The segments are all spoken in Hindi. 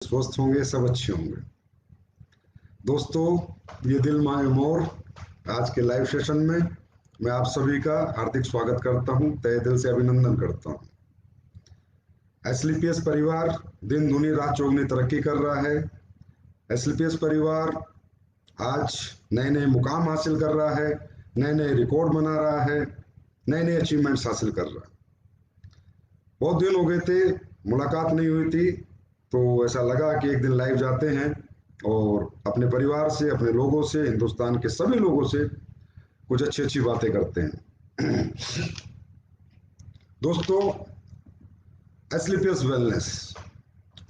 स्वस्थ होंगे, सब अच्छे होंगे। दोस्तों, ये दिल मांगे मोर आज के लाइव सेशन में मैं आप सभी का हार्दिक स्वागत करता हूं, तहे दिल से अभिनंदन करता हूं। एसलीपीएस परिवार दिन दूनी रात चौगुनी तरक्की कर रहा है। एसलीपीएस परिवार आज नए नए मुकाम हासिल कर रहा है, नए नए रिकॉर्ड बना रहा है, नए नए अचीवमेंट्स हासिल कर रहा है। बहुत दिन हो गए थे, मुलाकात नहीं हुई थी, तो ऐसा लगा कि एक दिन लाइव जाते हैं और अपने परिवार से, अपने लोगों से, हिंदुस्तान के सभी लोगों से कुछ अच्छी अच्छी बातें करते हैं। दोस्तों, एसलीपीएस वेलनेस,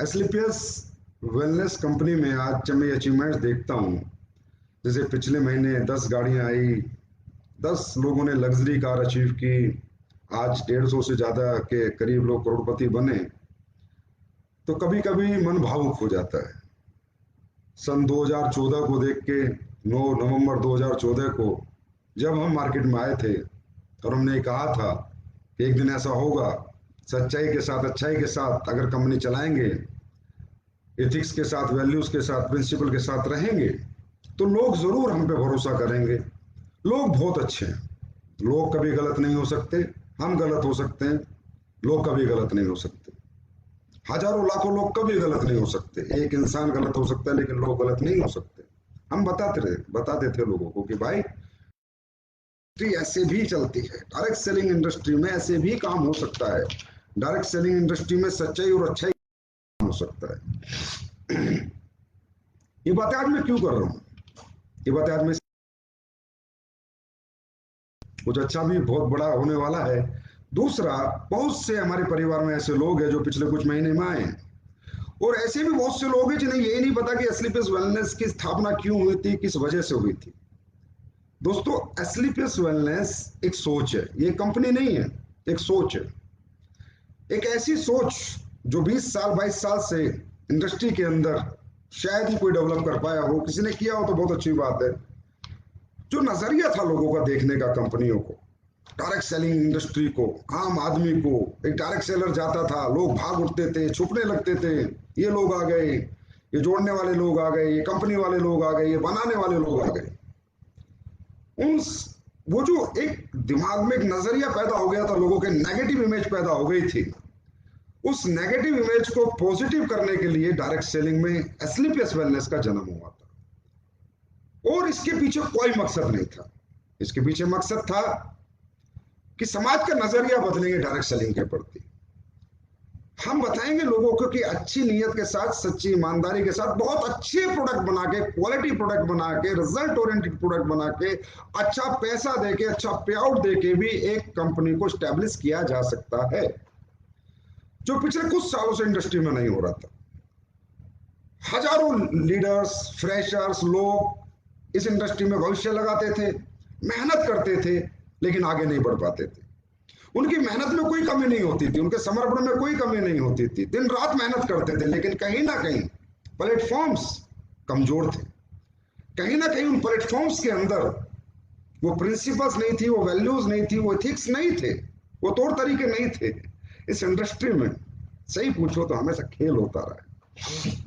एसलीपीएस वेलनेस कंपनी में आज जब मैं अचीवमेंट्स देखता हूँ, जैसे पिछले महीने 10 गाड़ियां आई, 10 लोगों ने लग्जरी कार अचीव की, आज 150 से ज्यादा के करीब लोग करोड़पति बने, तो कभी कभी मन भावुक हो जाता है। सन 2014 को देख के, 9 नवंबर 2014 को जब हम मार्केट में आए थे और हमने कहा था कि एक दिन ऐसा होगा, सच्चाई के साथ, अच्छाई के साथ अगर कंपनी चलाएंगे, एथिक्स के साथ, वैल्यूज के साथ, प्रिंसिपल के साथ रहेंगे, तो लोग जरूर हम पे भरोसा करेंगे। लोग बहुत अच्छे हैं, लोग कभी गलत नहीं हो सकते, हम गलत हो सकते हैं, लोग कभी गलत नहीं हो सकते। हजारों लाखों लोग कभी गलत नहीं हो सकते, एक इंसान गलत हो सकता है लेकिन लोग गलत नहीं हो सकते। हम बताते थे लोगों को कि भाई इंडस्ट्री ऐसे भी चलती है, डायरेक्ट सेलिंग इंडस्ट्री में ऐसे भी काम हो सकता है, डायरेक्ट सेलिंग इंडस्ट्री में सच्चाई और अच्छाई हो सकता है। ये बातें आज मैं क्यों कर रहा हूँ? ये बातें आज मैं, कुछ अच्छा भी बहुत बड़ा होने वाला है। दूसरा, बहुत से हमारे परिवार में ऐसे लोग हैं जो पिछले कुछ महीने में आए हैं, और ऐसे भी बहुत से लोग हैं जिन्हें यही नहीं पता कि एसलीपीएस वेलनेस की स्थापना क्यों हुई थी, किस वजह से हुई थी। दोस्तों, एसलीपीएस वेलनेस एक सोच है, ये कंपनी नहीं है, एक सोच है। एक ऐसी सोच जो 20 साल 22 साल से इंडस्ट्री के अंदर शायद ही कोई डेवलप कर पाया हो, किसी ने किया हो तो बहुत अच्छी बात है। जो नजरिया था लोगों का देखने का कंपनियों को, डायरेक्ट सेलिंग इंडस्ट्री को, आम आदमी को, एक डायरेक्ट सेलर जाता था, लोग भाग उठते थे, छुपने लगते थे, ये लोग आ गए, ये जोड़ने वाले लोग आ गए, ये कंपनी वाले लोग आ गए, ये बनाने वाले लोग आ गए। उन वो जो एक दिमाग में एक नजरिया पैदा हो गया था, लोगों के नेगेटिव इमेज पैदा हो गई थी, उस नेगेटिव इमेज को पॉजिटिव करने के लिए डायरेक्ट सेलिंग में एसलीपीएस वेलनेस का जन्म हुआ था। और इसके पीछे कोई मकसद नहीं था, इसके पीछे मकसद था कि समाज का नजरिया बदलेंगे डायरेक्ट सेलिंग के प्रति। हम बताएंगे लोगों को कि अच्छी नीयत के साथ, सच्ची ईमानदारी के साथ, बहुत अच्छे प्रोडक्ट बना के, क्वालिटी प्रोडक्ट बना के, रिजल्ट ओरिएंटेड प्रोडक्ट बना के, अच्छा पैसा देके, अच्छा पे आउट देके भी एक कंपनी को स्टैब्लिश किया जा सकता है, जो पिछले कुछ सालों से इंडस्ट्री में नहीं हो रहा था। हजारों लीडर्स, फ्रेशर्स, लोग इस इंडस्ट्री में भविष्य लगाते थे, मेहनत करते थे, लेकिन आगे नहीं बढ़ पाते थे। उनकी मेहनत में कोई कमी नहीं होती थी, उनके समर्पण में कोई कमी नहीं होती थी, दिन रात मेहनत करते थे, लेकिन कहीं ना कहीं प्लेटफॉर्म्स कमजोर थे। कहीं ना कहीं उन प्लेटफॉर्म्स के अंदर वो प्रिंसिपल्स नहीं थी, वो वैल्यूज नहीं थी, वो एथिक्स नहीं थे, वो तौर तरीके नहीं थे। इस इंडस्ट्री में सही पूछो तो हमेशा खेल होता रहा है।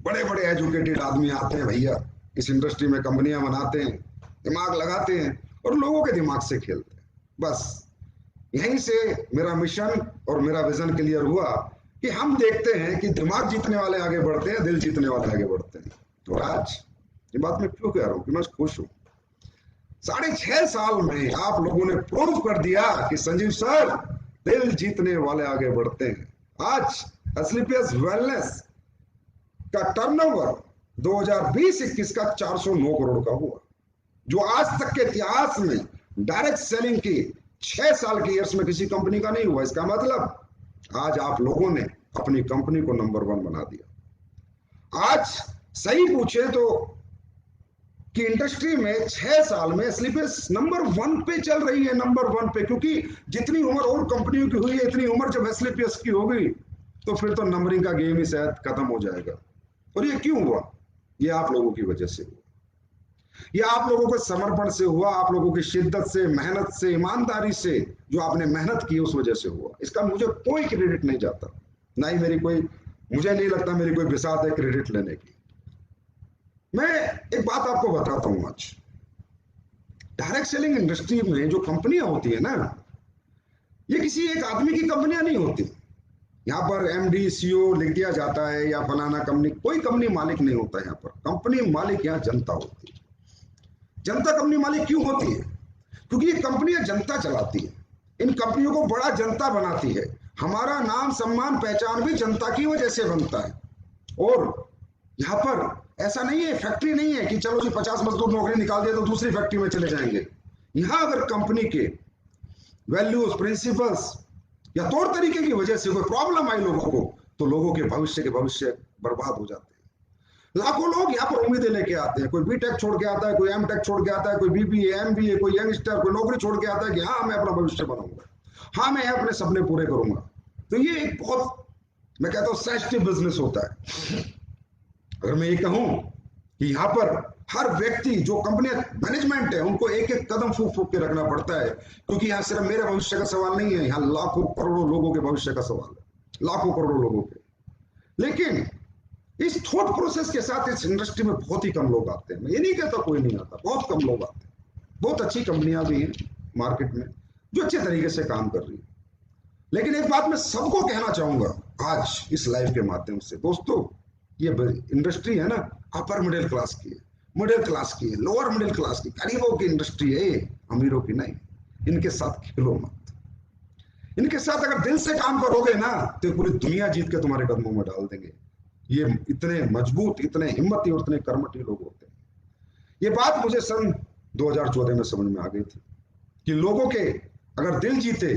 बड़े बड़े एजुकेटेड आदमी आते हैं भैया, इस इंडस्ट्री में कंपनियां बनाते हैं, दिमाग लगाते हैं और लोगों के दिमाग से खेलते हैं। बस यहीं से मेरा मिशन और मेरा विजन क्लियर हुआ कि हम देखते हैं कि दिमाग जीतने वाले आगे बढ़ते हैं, दिल जीतने वाले आगे बढ़ते हैं। तो आज ये बात मैं क्यों कह रहा हूं कि मैं खुश हूं। 6.5 साल में आप लोगों ने प्रूव कर दिया कि संजीव सर, दिल जीतने वाले आगे बढ़ते हैं। आज एसलीपीएस वेलनेस का टर्नओवर 2020-21 का 409 करोड़ का हुआ, जो आज तक के इतिहास में डायरेक्ट सेलिंग की 6 साल के ईयर्स में किसी कंपनी का नहीं हुआ। इसका मतलब आज आप लोगों ने अपनी कंपनी को नंबर 1 बना दिया। आज सही पूछे तो कि इंडस्ट्री में 6 साल में एसलीपीएस नंबर 1 पे चल रही है, नंबर 1 पे, क्योंकि जितनी उम्र और कंपनियों की हुई है, इतनी उम्र जब एसलीपीएस की होगी तो फिर तो नंबरिंग का गेम ही शायद खत्म हो जाएगा। और ये क्यों हुआ? ये आप लोगों की वजह से हुआ, ये आप लोगों के समर्पण से हुआ, आप लोगों की शिद्दत से, मेहनत से, ईमानदारी से, जो आपने मेहनत की उस वजह से हुआ। इसका मुझे कोई क्रेडिट नहीं जाता, ना ही मेरी कोई मुझे नहीं लगता मेरी कोई बिसात है क्रेडिट लेने की। मैं एक बात आपको बताता हूं आज, डायरेक्ट सेलिंग इंडस्ट्री में जो कंपनियां होती है ना, ये किसी एक आदमी की कंपनियां नहीं होती। यहाँ पर एमडी सीईओ लिख दिया जाता है या फलाना कंपनी, कोई कंपनी मालिक नहीं होता। यहाँ पर कंपनी मालिक यहाँ जनता होती है। जनता कंपनी मालिक क्यों होती है? क्योंकि ये कंपनियां जनता चलाती है, इन कंपनियों को बड़ा जनता बनाती है। हमारा नाम सम्मान पहचान भी जनता की वजह से बनता है। और यहाँ पर ऐसा नहीं है, फैक्ट्री नहीं है कि चलो जी 50 मजदूर नौकरी निकाल दिया तो दूसरी फैक्ट्री में चले जाएंगे। यहाँ अगर कंपनी के वैल्यूज, प्रिंसिपल्स या तौर तरीके की वजह से कोई प्रॉब्लम आई लोगों को, तो लोगों के भविष्य बर्बाद हो जाते हैं। लाखों लोग यहाँ पर उम्मीदें लेके आते हैं। कोई बीटेक छोड़ के आता है, कोई एमटेक छोड़ के आता है, कोई बीबीए, एमबीए, कोई यंगस्टर, कोई नौकरी छोड़ के आता है कि हाँ मैं अपना भविष्य बनाऊंगा, हाँ मैं अपने सपने पूरे करूंगा। तो ये एक बहुत, मैं कहता हूँ, सेंसिटिव बिजनेस होता है। अगर मैं ये कहूं कि यहाँ पर हर व्यक्ति, जो कंपनी मैनेजमेंट है, उनको एक एक कदम फूक फूक के रखना पड़ता है, क्योंकि यहाँ सिर्फ मेरे भविष्य का सवाल नहीं है, यहाँ लाखों करोड़ों लोगों के भविष्य का सवाल है, लाखों करोड़ों लोगों के। लेकिन इस थॉट प्रोसेस के साथ इस इंडस्ट्री में बहुत ही कम लोग आते हैं। मैं ये नहीं कहता कोई नहीं आता, बहुत कम लोग आते हैं। बहुत अच्छी कंपनियां भी हैं मार्केट में जो अच्छे तरीके से काम कर रही है। लेकिन एक बात मैं सबको कहना चाहूंगा आज इस लाइव के माध्यम से, दोस्तों, ये इंडस्ट्री है ना, अपर मिडिल क्लास की है, मिडिल क्लास की है, लोअर मिडिल क्लास की, गरीबों की इंडस्ट्री है, अमीरों की नहीं। इनके साथ खेलो मत। इनके साथ अगर दिल से काम करोगे ना, तो पूरी दुनिया जीत के तुम्हारे कदमों में डाल देंगे। ये इतने मजबूत, इतने हिम्मती और इतने कर्मठी लोग होते हैं। ये बात मुझे सन 2014 में समझ में आ गई थी कि लोगों के अगर दिल जीते,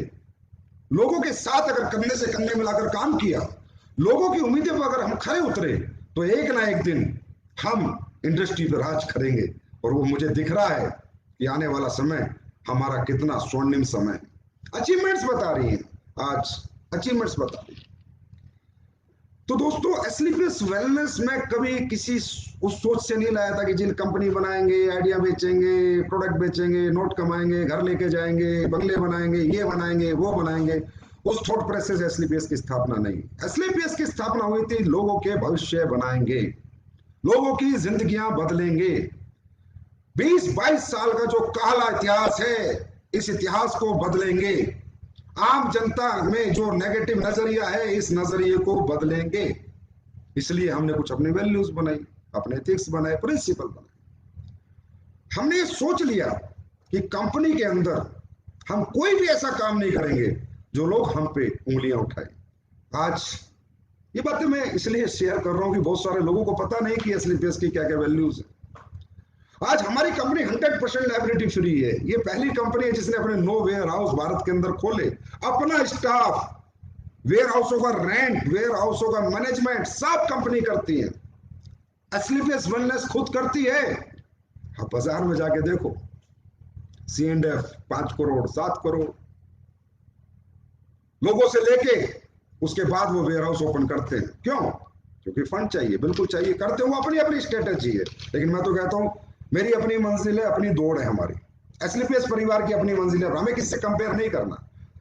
लोगों के साथ अगर कंधे से कंधे मिलाकर काम किया, लोगों की उम्मीदें पर अगर हम खरे उतरे, तो एक ना एक दिन हम इंडस्ट्री पर राज करेंगे। और वो मुझे दिख रहा है कि आने वाला समय हमारा कितना स्वर्णिम समय है। अचीवमेंट्स बता रही हैं आज, अचीवमेंट्स बता रही है। तो दोस्तों, एसलीपीएस वेलनेस में कभी किसी उस सोच से नहीं लाया था कि जिन कंपनी बनाएंगे, आइडिया बेचेंगे, प्रोडक्ट बेचेंगे, नोट कमाएंगे, घर लेके जाएंगे, बंगले बनाएंगे, ये बनाएंगे, वो बनाएंगे। उस थॉट प्रोसेस से एसलीपीएस की स्थापना नहीं। एसलीपीएस की स्थापना हुई थी लोगों के भविष्य बनाएंगे, लोगों की जिंदगियां बदलेंगे। 20-22 साल का जो काला इतिहास है, इस इतिहास को बदलेंगे। आम जनता में जो नेगेटिव नजरिया है, इस नजरिए को बदलेंगे। इसलिए हमने कुछ अपने वैल्यूज बनाई, अपने एथिक्स बनाए, प्रिंसिपल बनाए। हमने ये सोच लिया कि कंपनी के अंदर हम कोई भी ऐसा काम नहीं करेंगे जो लोग हम पे उंगलियां उठाए। आज ये बातें मैं इसलिए शेयर कर रहा हूं कि बहुत सारे लोगों को पता नहीं कि एसलीपीएस की क्या क्या वैल्यूज है। आज हमारी कंपनी 100% लायबिलिटी फ्री है। ये पहली कंपनी है जिसने अपने 9 वेयर हाउस भारत के अंदर खोले, अपना स्टाफ, वेयर हाउसों का रेंट, वेयर हाउसों का मैनेजमेंट सब कंपनी करती है। एसलीपीएस वेलनेस खुद करती है। आप बाजार में जाके देखो, C&F 5 करोड़ 7 करोड़ लोगों से लेके उसके बाद वो वेयर हाउस ओपन करते हैं। क्यों? क्योंकि फंड चाहिए, बिल्कुल चाहिए, करते हो, अपनी अपनी स्ट्रेटेजी है। लेकिन मैं तो कहता हूं मेरी अपनी मंजिल है, अपनी दौड़ है हमारी। एसलीपीएस परिवार की अपनी मंजिल है, हमें किससे कंपेयर नहीं करना,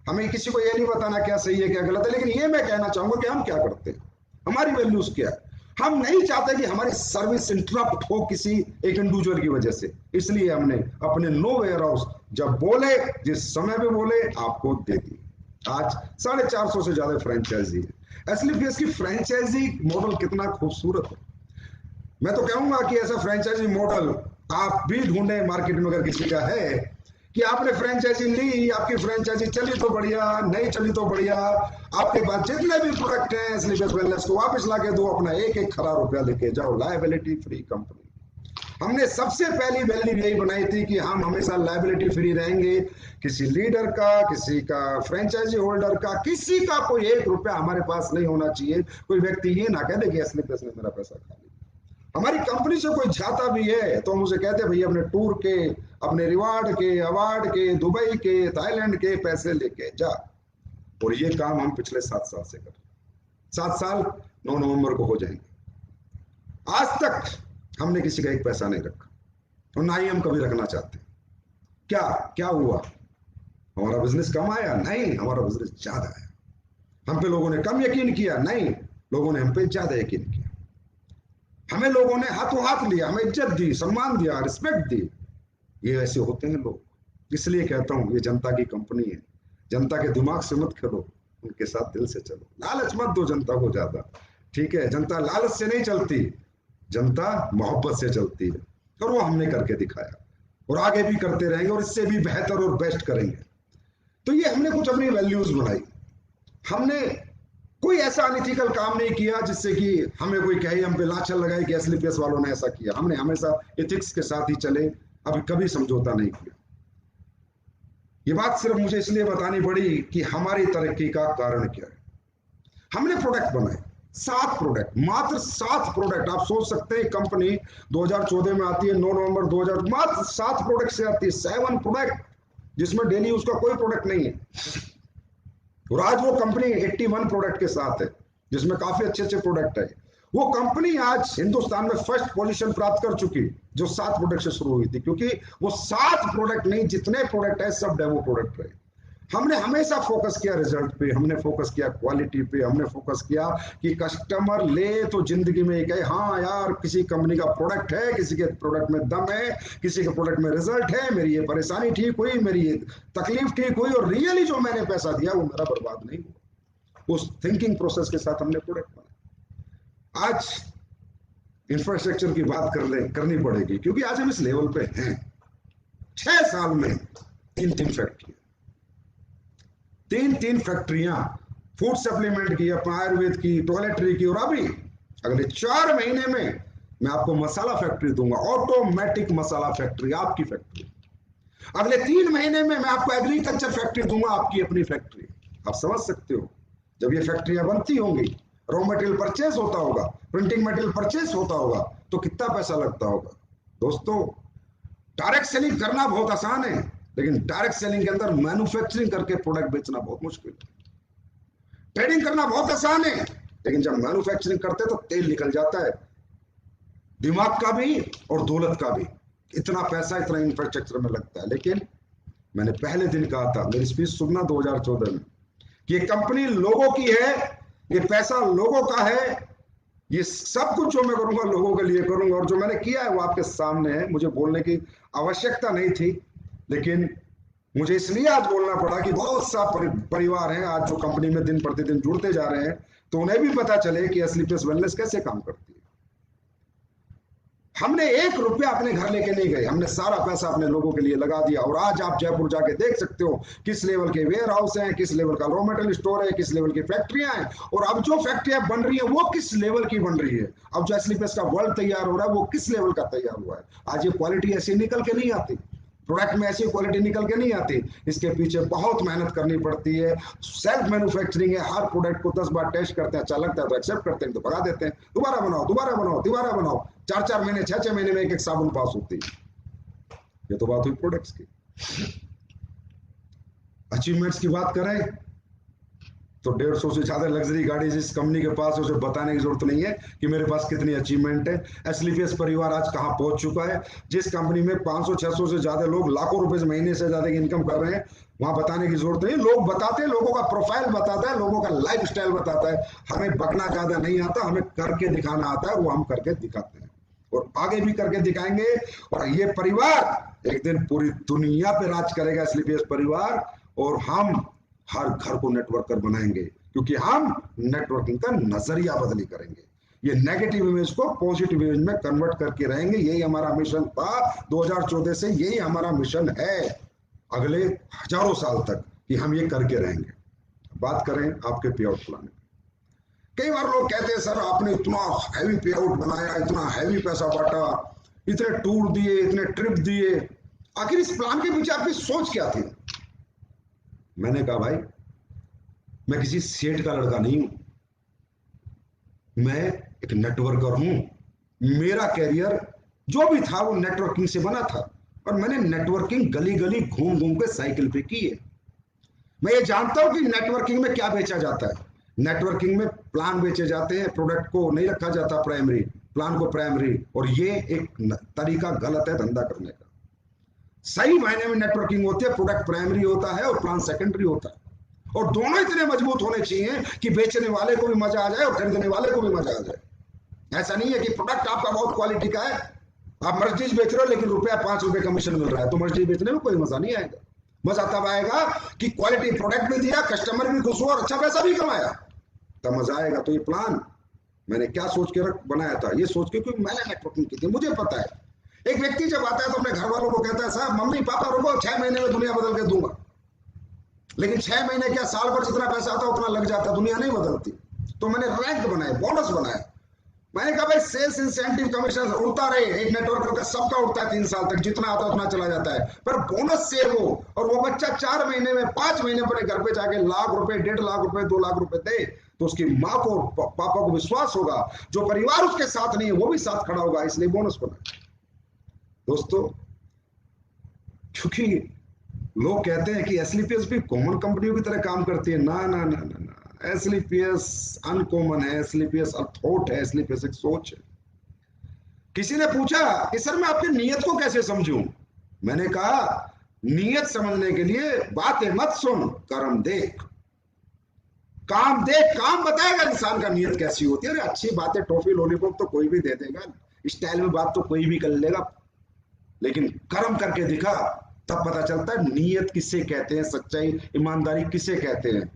हमें किसी को ये नहीं बताना क्या सही है क्या गलत है। लेकिन ये मैं कहना चाहूंगा कि हम क्या करते हैं, हमारी वैल्यूज क्या है। हम नहीं चाहते कि हमारी सर्विस इंटरप्ट हो किसी एक इंडिविजुअल की वजह से। इसलिए हमने अपने 9 वेयर हाउस जब बोले, जिस समय पे बोले, आपको दे दी। आज 450 से ज्यादा फ्रेंचाइजी है। एसलीपीएस की फ्रेंचाइजी मॉडल कितना खूबसूरत है। मैं तो कहूंगा कि ऐसा फ्रेंचाइजी मॉडल आप भी ढूंढे मार्केट में, अगर किसी का है कि आपने फ्रेंचाइजी ली, आपकी फ्रेंचाइजी चली तो बढ़िया, नहीं चली तो बढ़िया, आपके पास जितने भी प्रोडक्ट हैं एसलीपीएस वेलनेस को वापस लाके दो, अपना एक एक खरा रुपया लेके जाओ। Liability free company. हमने सबसे पहली वैल्यू यही बनाई थी कि हम हमेशा लायबिलिटी फ्री रहेंगे। किसी लीडर का, किसी का फ्रेंचाइजी होल्डर का, किसी का कोई 1 रुपया हमारे पास नहीं होना चाहिए। कोई व्यक्ति ये ना कह दे कि एसलीपीएस ने मेरा पैसा खा लिया। हमारी कंपनी से कोई जाता भी है तो हम उसे कहते हैं भैया अपने टूर के, अपने रिवार्ड के, अवार्ड के, दुबई के, थाईलैंड के पैसे लेके जा। और ये काम हम पिछले 7 साल से कर रहे हैं। 7 साल 9 नवंबर को हो जाएंगे। आज तक हमने किसी का 1 पैसा नहीं रखा और ना ही हम कभी रखना चाहते। क्या क्या हुआ? हमारा बिजनेस कम आया? नहीं, हमारा बिजनेस ज्यादा आया। हम पे लोगों ने कम यकीन किया? नहीं, लोगों ने हम पे ज्यादा यकीन किया, हमें लोगों ने हाथों हाथ लिया, हमें इज्जत दी, सम्मान दिया, रिस्पेक्ट दी। ये ऐसे होते हैं लोग। इसलिए कहता हूं ये जनता की कंपनी है, जनता के दिमाग से मत खेलो, उनके साथ दिल से चलो। लालच मत दो जनता को ज्यादा, ठीक है? जनता लालच से नहीं चलती, जनता मोहब्बत से चलती है, और वो हमने करके दिखाया और आगे भी करते रहेंगे और इससे भी बेहतर और बेस्ट करेंगे। तो ये हमने कुछ अपनी वैल्यूज बनाई। हमने कोई ऐसा अनइथिकल काम नहीं किया जिससे कि हमें कोई कहे, हम पे लाछन लगाए कि एसलीपीएस वालों ने ऐसा किया। हमने हमेशा एथिक्स के साथ ही चले, अभी कभी समझौता नहीं किया। ये बात सिर्फ मुझे इसलिए बतानी पड़ी कि हमारी तरक्की का कारण क्या है। हमने प्रोडक्ट बनाए, 7 प्रोडक्ट, मात्र 7 प्रोडक्ट। आप सोच सकते हैं कंपनी 2014 में आती है, 9 नवंबर 2000, मात्र 7 प्रोडक्ट से आती है, 7 प्रोडक्ट, जिसमें डेली उसका कोई प्रोडक्ट नहीं है। और आज वो कंपनी 81 प्रोडक्ट के साथ है, जिसमें काफी अच्छे अच्छे प्रोडक्ट है। वो कंपनी आज हिंदुस्तान में फर्स्ट पोजीशन प्राप्त कर चुकी, जो 7 प्रोडक्ट से शुरू हुई थी, क्योंकि वो 7 प्रोडक्ट नहीं, जितने प्रोडक्ट है सब डेमो प्रोडक्ट रहे। हमने हमेशा फोकस किया रिजल्ट पे, हमने फोकस किया क्वालिटी पे, हमने फोकस किया कि कस्टमर ले तो जिंदगी में कहे हाँ यार किसी कंपनी का प्रोडक्ट है, किसी के प्रोडक्ट में दम है, किसी के प्रोडक्ट में रिजल्ट है, मेरी ये परेशानी ठीक हुई, मेरी ये तकलीफ ठीक हुई, और रियली जो मैंने पैसा दिया वो मेरा बर्बाद नहीं हुआ। उस थिंकिंग प्रोसेस के साथ हमने प्रोडक्ट बनाया। आज इंफ्रास्ट्रक्चर की बात करनी पड़ेगी, क्योंकि आज हम इस लेवल पे हैं। 6 साल में 3 फैक्ट्री, 3 फैक्ट्रियां, फूड सप्लीमेंट की, आयुर्वेद की, टॉयलेटरी की, और अभी अगले 4 महीने में मैं आपको मसाला फैक्ट्री दूंगा, ऑटोमेटिक मसाला फैक्ट्री, आपकी फैक्ट्री। अगले 3 महीने में मैं आपको एग्रीकल्चर फैक्ट्री दूंगा, आपकी अपनी फैक्ट्री। आप समझ सकते हो, जब ये फैक्ट्रियां बनती होंगी, रॉ मटेरियल परचेस होता होगा, प्रिंटिंग मटेरियल परचेस होता होगा, तो कितना पैसा लगता होगा। दोस्तों, डायरेक्ट सेलिंग करना बहुत आसान है, लेकिन डायरेक्ट सेलिंग के अंदर मैन्युफैक्चरिंग करके प्रोडक्ट बेचना बहुत मुश्किल है। ट्रेडिंग करना बहुत आसान है, लेकिन जब मैन्युफैक्चरिंग करते तो तेल निकल जाता है, दिमाग का भी और दौलत का भी। इतना पैसा इतना इंफ्रास्ट्रक्चर में लगता है। लेकिन मैंने पहले दिन कहा था, मेरी स्पीच सुनना 2014 में, कि ये कंपनी लोगों की है, ये पैसा लोगों का है, ये सब कुछ जो मैं करूंगा लोगों के लिए करूंगा, और जो मैंने किया है वो आपके सामने है। मुझे बोलने की आवश्यकता नहीं थी, लेकिन मुझे इसलिए आज बोलना पड़ा कि बहुत सा परिवार हैं आज जो कंपनी में दिन प्रतिदिन जुड़ते जा रहे हैं, तो उन्हें भी पता चले कि एसलीपीएस वेलनेस कैसे काम करती है। हमने 1 रुपया अपने घर लेके नहीं गए, हमने सारा पैसा अपने लोगों के लिए लगा दिया। और आज आप जयपुर जाके देख सकते हो किस लेवल के वेयर हाउस हैं, किस लेवल का रॉ मटेरियल स्टोर है, किस लेवल की फैक्ट्रियां हैं, और अब जो फैक्ट्रियां बन रही है वो किस लेवल की बन रही है। अब जो एसलीपीएस का वर्ल्ड तैयार हो रहा है वो किस लेवल का तैयार हुआ है। आज ये क्वालिटी ऐसी निकल के नहीं आती, प्रोडक्ट में ऐसी क्वालिटी निकल के नहीं आती, इसके पीछे बहुत मेहनत करनी पड़ती है। सेल्फ मैन्युफैक्चरिंग है, हर प्रोडक्ट को 10 बार टेस्ट करते हैं, अच्छा लगता है तो एक्सेप्ट करते हैं, तो भगा देते हैं, दोबारा बनाओ, दोबारा बनाओ, दोबारा बनाओ। 4-4 महीने 6-6 महीने में एक साबुन पास होती है। ये तो बात हुई प्रोडक्ट्स की। अचीवमेंट्स की बात करें तो 150 से ज्यादा लग्जरी गाड़ी जिस कंपनी के पास है, उसे बताने की जरूरत नहीं है कि मेरे पास कितनी अचीवमेंट है। एसलीपीएस परिवार आज कहां पहुंच चुका है। जिस कंपनी में 500-600 से ज्यादा लोग लाखों रुपए महीने से ज्यादा की इनकम कर रहे हैं, वहां बताने की जरूरत नहीं। लोग बताते हैं, लोगों का प्रोफाइल बताता है, लोगों का लाइफ स्टाइल बताता है। हमें बकना ज्यादा नहीं आता, हमें करके दिखाना आता है, वो हम करके दिखाते हैं और आगे भी करके दिखाएंगे। और ये परिवार एक दिन पूरी दुनिया पे राज करेगा, एसलीपीएस परिवार, और हम हर घर को नेटवर्कर बनाएंगे, क्योंकि हम नेटवर्किंग का नजरिया बदली करेंगे। ये नेगेटिव इमेज को पॉजिटिव इमेज में कन्वर्ट करके रहेंगे। यही हमारा मिशन था 2014 से, यही हमारा मिशन है अगले हजारों साल तक, कि हम ये करके रहेंगे। बात करें आपके पे आउट प्लान। कई बार लोग कहते हैं सर आपने इतना हैवी पे आउट बनाया, इतना हैवी पैसा बांटा, इतने टूर दिए, इतने ट्रिप दिए, आखिर इस प्लान के पीछे आपकी सोच क्या थी। मैंने कहा भाई, मैं किसी सेठ का लड़का नहीं हूं, मैं एक नेटवर्कर हूं। मेरा कैरियर जो भी था वो नेटवर्किंग से बना था, और मैंने नेटवर्किंग गली गली घूम घूम के साइकिल पे की है। मैं ये जानता हूं कि नेटवर्किंग में क्या बेचा जाता है। नेटवर्किंग में प्लान बेचे जाते हैं, प्रोडक्ट को नहीं रखा जाता प्राइमरी, प्लान को प्राइमरी, और ये एक तरीका गलत है धंधा करने का। सही मायने में नेटवर्किंग होती है, प्रोडक्ट प्राइमरी होता है और प्लान सेकेंडरी होता है। और दोनों इतने मजबूत होने चाहिए कि बेचने वाले को भी मजा आ जाए और खरीदने वाले को भी मजा आ जाए। ऐसा नहीं है कि प्रोडक्ट आपका बहुत क्वालिटी का है, आप मर्सिडीज बेच रहे हो लेकिन रुपया 5 रुपए कमीशन मिल रहा है, तो मर्सिडीज बेचने में कोई मजा नहीं आएगा। मजा तब आएगा कि क्वालिटी प्रोडक्ट भी दिया, कस्टमर भी खुश हुआ और अच्छा पैसा भी कमाया, तब मजा आएगा। तो ये प्लान मैंने क्या सोच के बनाया था, ये सोच के, क्योंकि मैंने नेटवर्किंग की थी, मुझे पता है एक व्यक्ति जब आता है तो अपने घर वालों को कहता है साहब मम्मी पापा रुको 6 महीने में दुनिया बदल के दूंगा, लेकिन 6 महीने क्या साल भर जितना पैसा आता है उतना लग जाता है, दुनिया नहीं बदलती। तो मैंने रैंक बनाए, बोनस बनाया। मैंने कहा भाई सेल्स इंसेंटिव कमीशन उड़ता रहे, एक नेटवर्कर का सबका उड़ता है 3 साल तक, जितना आता है उतना चला जाता है, पर बोनस सेव हो और वो बच्चा 4 महीने में 5 महीने अपने घर पे जाके लाख रुपए 1.5 लाख रुपए 2 लाख रुपए दे, तो उसकी माँ को पापा को विश्वास होगा, जो परिवार उसके साथ नहीं है वो भी साथ खड़ा होगा, इसलिए बोनस बना। दोस्तों क्योंकि लोग कहते हैं कि एसलीपीएस भी कॉमन कंपनियों की तरह काम करती है, ना ना ना ना ना, एसलीपीएस अनकॉमन है, एसलीपीएस थॉट है, एसलीपीएस एक सोच है। किसी ने पूछा कि सर मैं आपकी नीयत को कैसे समझूं, मैंने कहा नीयत समझने के लिए बातें मत सुन, कर्म देख, काम देख, काम बताएगा इंसान का नीयत कैसी होती है। अरे अच्छी बातें टॉफी लॉलीपॉप तो कोई भी दे देगा, स्टाइल में बात तो कोई भी कर लेगा, लेकिन कर्म करके दिखा तब पता चलता है नीयत किसे कहते हैं, सच्चाई ईमानदारी किसे कहते हैं।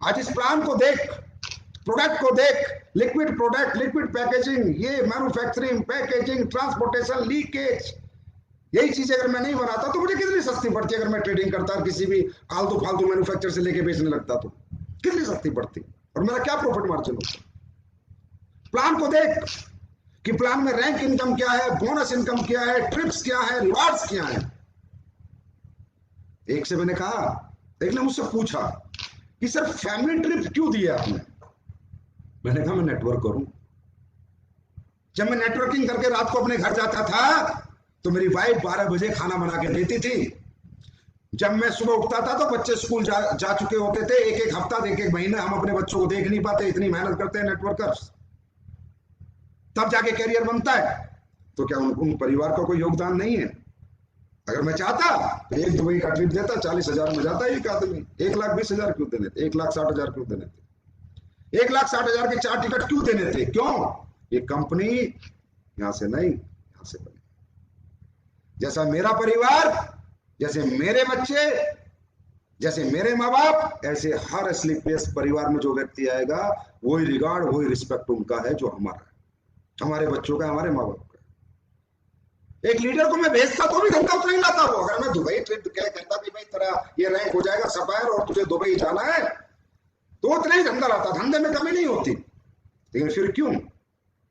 आज इस प्लान को देख, प्रोडक्ट को देख, लिक्विड प्रोडक्ट, लिक्विड पैकेजिंग, ये मैन्युफैक्चरिंग, पैकेजिंग, ट्रांसपोर्टेशन, लीकेज, यही चीजें अगर मैं नहीं बनाता तो मुझे कितनी सस्ती पड़ती। अगर मैं ट्रेडिंग करता और किसी भी आलतू फालतू मैन्युफैक्चर से लेके बेचने लगता तो कितनी सस्ती पड़ती और मेरा क्या प्रॉफिट मार्जिन होता। प्लान को देख कि प्लान में रैंक इनकम क्या है, बोनस इनकम क्या है, ट्रिप्स क्या है, रिवार्ड्स क्या है। एक से मैंने कहा, एक ने मुझसे पूछा कि सर फैमिली ट्रिप क्यों दिया आपने, मैंने कहा मैं नेटवर्क करूं। जब मैं नेटवर्किंग करके रात को अपने घर जाता था तो मेरी वाइफ 12 बजे खाना बना के देती थी। जब मैं सुबह उठता था तो बच्चे स्कूल जा चुके होते थे, एक एक हफ्ता एक एक महीना हम अपने बच्चों को देख नहीं पाते, इतनी मेहनत करते हैं नेटवर्कर्स, तब जाके कैरियर बनता है। तो क्या उन परिवार का कोई योगदान नहीं है? अगर मैं चाहता तो एक दुबई का ट्रिप देता, 40,000 में जाता एक आदमी, 1,20,000 क्यों देने थे, 1,60,000 क्यों देने थे, 1,60,000 के 4 टिकट क्यों देने थे? क्यों? ये कंपनी यहां से नहीं, यहां से बनी। जैसा मेरा परिवार, जैसे मेरे बच्चे, जैसे मेरे माँ बाप, ऐसे हर एसलीपीएस परिवार में जो व्यक्ति आएगा वही रिगार्ड, वही रिस्पेक्ट उनका है जो हमारा है, हमारे बच्चों का, हमारे माँ बाप का। एक लीडर को मैं भेजता तो भी धंधा उतना ही लाता हूं। अगर मैं दुबई ट्रिप कहता भी भाई तेरा ये रैंक हो जाएगा सफायर और तुझे दुबई जाना है, तो उतना ही धंधा लाता, धंधे में कमी नहीं होती। लेकिन फिर क्यों?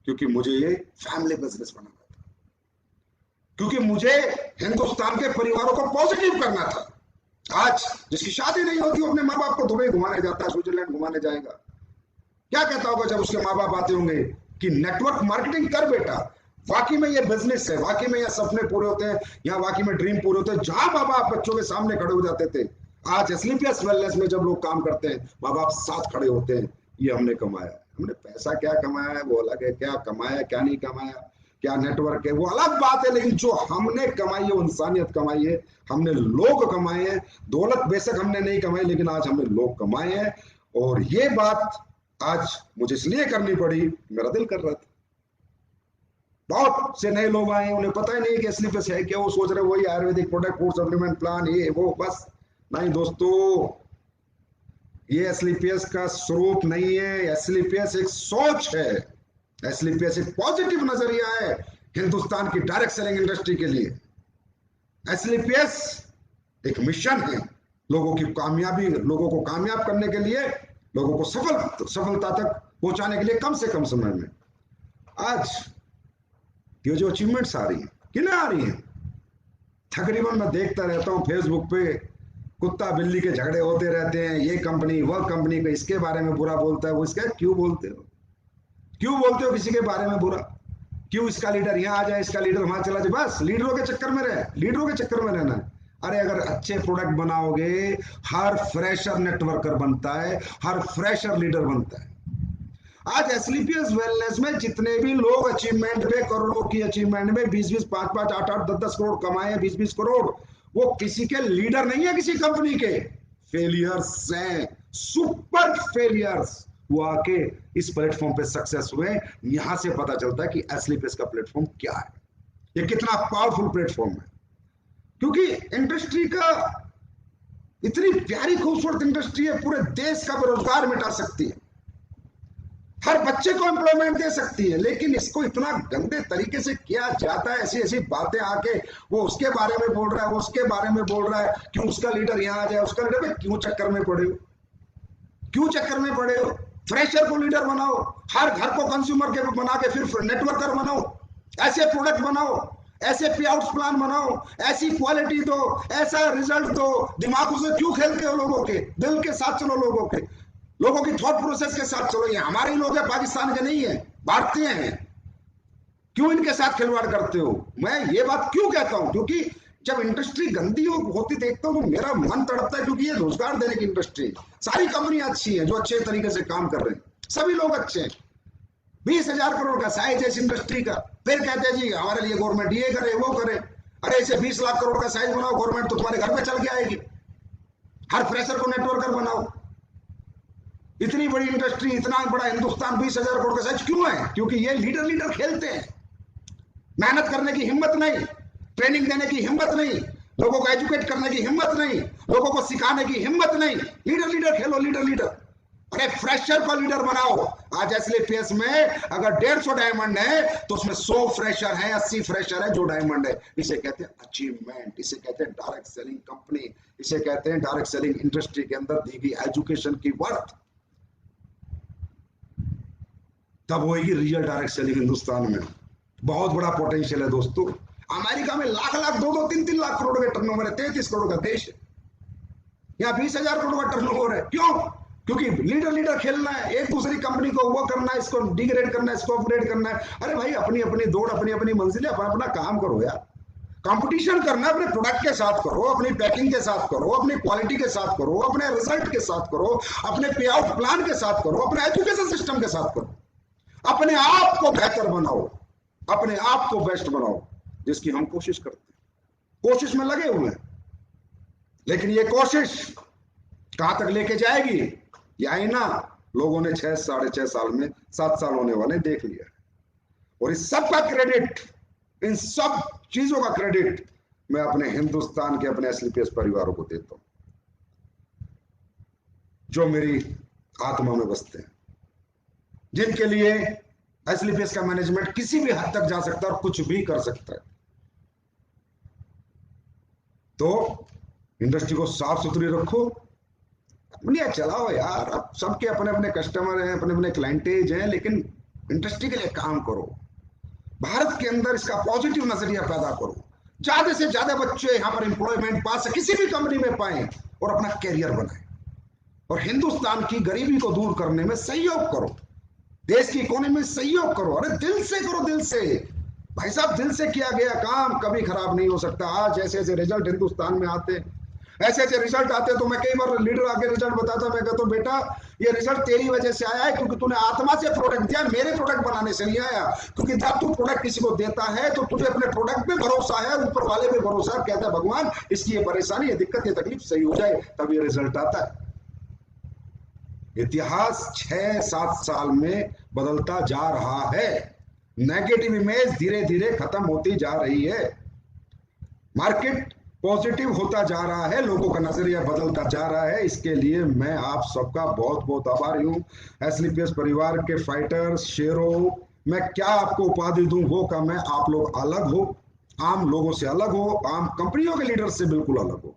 क्योंकि मुझे ये फैमिली बिजनेस बनाना था, क्योंकि मुझे हिंदुस्तान के परिवारों को पॉजिटिव करना था। आज जिसकी शादी नहीं होती वो अपने माँ बाप को दुबई घुमाने जाता है, स्विट्जरलैंड घुमाने जाएगा, क्या कहता होगा जब उसके माँ बाप आते होंगे कि नेटवर्क मार्केटिंग कर बेटा, वाकई में ये बिजनेस है, वाकई में ये सपने पूरे होते हैं, यहाँ वाकई में ड्रीम पूरे होते हैं। जहां माँ बाप बच्चों के सामने खड़े हो जाते थे, आज एसलीपीएस वेलनेस में जब लोग काम करते हैं माँ बाप साथ खड़े होते हैं। ये हमने कमाया, हमने पैसा क्या कमाया है वो अलग है, क्या कमाया क्या नहीं कमाया, क्या नेटवर्क है वो अलग बात है, लेकिन जो हमने कमाई है वो इंसानियत कमाई है, हमने लोग कमाए हैं। दौलत बेशक हमने नहीं कमाई, लेकिन आज हमने लोग कमाए हैं। और ये बात आज मुझे इसलिए करनी पड़ी, मेरा दिल कर रहा था। बहुत से नए लोग आए, उन्हें पता ही नहीं कि एसलीपीएस है क्या, वो सोच रहे वही Ayurvedic product, food supplement plan, ये वो, बस नहीं दोस्तों, ये एसलीपीएस का स्वरूप नहीं है। एसलीपीएस एक सोच है, एसलीपीएस एक पॉजिटिव नजरिया है हिंदुस्तान की डायरेक्ट सेलिंग इंडस्ट्री के लिए। एसलीपीएस एक मिशन है, लोगों की कामयाबी, लोगों को कामयाब करने के लिए, लोगों को सफलता तक पहुंचाने के लिए कम से कम समय में। आज ये जो अचीवमेंट्स आ रही हैं, किन्हें आ रही हैं? तकरीबन मैं देखता रहता हूँ फेसबुक पे कुत्ता बिल्ली के झगड़े होते रहते हैं, ये कंपनी वह कंपनी का इसके बारे में बुरा बोलता है, वो इसका क्यों बोलते हो, क्यों बोलते हो किसी के बारे में बुरा? क्यों इसका लीडर यहाँ आ जाए, इसका लीडर वहां चला जाए, बस लीडरों के चक्कर में रहे, लीडरों के चक्कर में रहना है। अरे अगर अच्छे प्रोडक्ट बनाओगे, हर फ्रेशर नेटवर्कर बनता है, हर फ्रेशर लीडर बनता है। आज एसलीपीएस वेलनेस में जितने भी लोग अचीवमेंट में, करोड़ों की अचीवमेंट में 20-20, 5-5, 8-8, 10-10 करोड़ कमाए हैं, 20-20 करोड़, वो किसी के लीडर नहीं है, किसी कंपनी के फेलियर्स हैं। सुपर फेलियर्स वो आके इस प्लेटफॉर्म पे सक्सेस हुए। यहां से पता चलता है कि एसलीपीएस का प्लेटफॉर्म क्या है, ये कितना पावरफुल प्लेटफॉर्म है। क्योंकि इंडस्ट्री का इतनी प्यारी खूबसूरत इंडस्ट्री है, पूरे देश का बेरोजगार मिटा सकती है, हर बच्चे को एम्प्लॉयमेंट दे सकती है, लेकिन इसको इतना गंदे तरीके से किया जाता है। ऐसी ऐसी बातें आके वो उसके बारे में बोल रहा है, वो उसके बारे में बोल रहा है कि उसका लीडर यहाँ आ जाए, उसका लीडर में क्यों चक्कर में पड़े हो, क्यों चक्कर में पड़े हो? फ्रेशर को लीडर बनाओ, हर घर को कंज्यूमर के बना के फिर नेटवर्कर बनाओ, ऐसे प्रोडक्ट बनाओ, ऐसे पे आउट प्लान बनाओ, ऐसी क्वालिटी दो, ऐसा रिजल्ट दो। दिमागों से क्यों खेलते हो? लोगों के दिल के साथ चलो, लोगों की थॉट प्रोसेस के साथ चलो। ये हमारे लोग हैं, पाकिस्तान के नहीं है, भारतीय हैं। क्यों इनके साथ खिलवाड़ करते हो? मैं ये बात क्यों कहता हूं? क्योंकि जब इंडस्ट्री गंदी होती देखता हूं तो मेरा मन तड़पता है, क्योंकि ये रोजगार देने की इंडस्ट्री। सारी कंपनियां अच्छी हैं जो अच्छे तरीके से काम कर रहे हैं, सभी लोग अच्छे हैं। 20,000 करोड़ का साइज है इस इंडस्ट्री का, फिर कहते हैं जी हमारे लिए गवर्नमेंट ये करे वो करे। अरे इसे 20 लाख करोड़ का साइज बनाओ गवर्नमेंट, तो तुम्हारे घर पे चल के आएगी। हर फ्रेशर को नेटवर्कर बनाओ। इतनी बड़ी इंडस्ट्री, इतना बड़ा हिंदुस्तान, 20,000 करोड़ का साइज क्यों है? क्योंकि ये लीडर खेलते हैं। मेहनत करने की हिम्मत नहीं, ट्रेनिंग देने की हिम्मत नहीं, लोगों को एजुकेट करने की हिम्मत नहीं, लोगों को सिखाने की हिम्मत नहीं। लीडर खेलो, लीडर। अरे फ्रेशर को लीडर बनाओ। आज एसलीपीएस में अगर 150 डायमंड है तो उसमें 100 फ्रेशर है, 80 फ्रेशर है जो डायमंड है। इसे कहते हैं अचीवमेंट, इसे कहते हैं डायरेक्ट सेलिंग कंपनी, इसे कहते हैं डायरेक्ट सेलिंग इंडस्ट्री के अंदर दी गई एजुकेशन की वर्थ। तब होगी रियल डायरेक्ट सेलिंग। हिंदुस्तान में बहुत बड़ा पोटेंशियल है दोस्तों। अमेरिका में लाख 2-2, 3-3 लाख करोड़ का टर्नओवर है, 33 करोड़ का देश है। यहाँ 20,000 करोड़ का टर्नओवर है। क्यों? क्योंकि लीडर खेलना है, एक दूसरी कंपनी को वो करना है, इसको डिग्रेड करना है, इसको अपग्रेड करना है। अरे भाई अपनी अपनी दौड़, अपनी अपनी मंजिल है, अपना काम करो यार। कंपटीशन करना है अपने प्रोडक्ट के साथ करो, अपनी पैकिंग के साथ करो, अपनी क्वालिटी के साथ करो, अपने रिजल्ट के साथ करो, अपने पे आउट प्लान के साथ करो, अपने एजुकेशन सिस्टम के साथ करो। अपने आप को बेहतर बनाओ, अपने आप को बेस्ट बनाओ, जिसकी हम कोशिश करते हैं, कोशिश में लगे हुए हैं। लेकिन ये कोशिश कहां तक लेके जाएगी, ये आईना लोगों ने 6 साढ़े 6 साल में 7 साल होने वाले देख लिया। और इस सब का क्रेडिट, इन सब चीजों का क्रेडिट मैं अपने हिंदुस्तान के, अपने एसलीपीएस परिवारों को देता हूं, जो मेरी आत्मा में बसते हैं, जिनके लिए एसलीपीएस का मैनेजमेंट किसी भी हद तक जा सकता है और कुछ भी कर सकता है। तो इंडस्ट्री को साफ सुथरी रखो, दुनिया चलाओ यार। अब सबके अपने अपने कस्टमर हैं, अपने अपने क्लाइंटेज हैं, लेकिन इंडस्ट्री के लिए काम करो। भारत के अंदर इसका पॉजिटिव नजरिया पैदा करो, ज्यादा से ज्यादा बच्चे यहाँ पर एम्प्लॉयमेंट पा सके, किसी भी कंपनी में पाए और अपना कैरियर बनाए, और हिंदुस्तान की गरीबी को दूर करने में सहयोग करो, देश की इकोनॉमी में सहयोग करो। अरे दिल से करो, दिल से भाई साहब, दिल से किया गया काम कभी खराब नहीं हो सकता। आज ऐसे ऐसे रिजल्ट हिंदुस्तान में आते, ऐसे ऐसे रिजल्ट आते, तो मैं कई बार लीडर आके रिजल्ट बताता, मैं कहता हूं बेटा ये रिजल्ट तेरी वजह से आया है, क्योंकि तूने आत्मा से प्रोडक्ट दिया, मेरे प्रोडक्ट बनाने से नहीं आया। क्योंकि जब तू प्रोडक्ट किसी को देता है तो तुझे अपने प्रोडक्ट पे भरोसा है, ऊपर वाले पे भरोसा है, कहता है भगवान इसकी ये परेशानी, ये दिक्कत, ये तकलीफ सही हो जाए, तब ये रिजल्ट आता है। इतिहास 6-7 साल में बदलता जा रहा है, नेगेटिव इमेज धीरे धीरे खत्म होती जा रही है, मार्केट पॉजिटिव होता जा रहा है, लोगों का नजरिया बदलता जा रहा है। इसके लिए मैं आप सबका बहुत बहुत आभारी हूं। एसलीपीएस परिवार के फाइटर्स, शेरों, मैं क्या आपको उपाधि दूं वो का मैं, आप लोग अलग हो, आम लोगों से अलग हो, आम कंपनियों के लीडर से बिल्कुल अलग हो,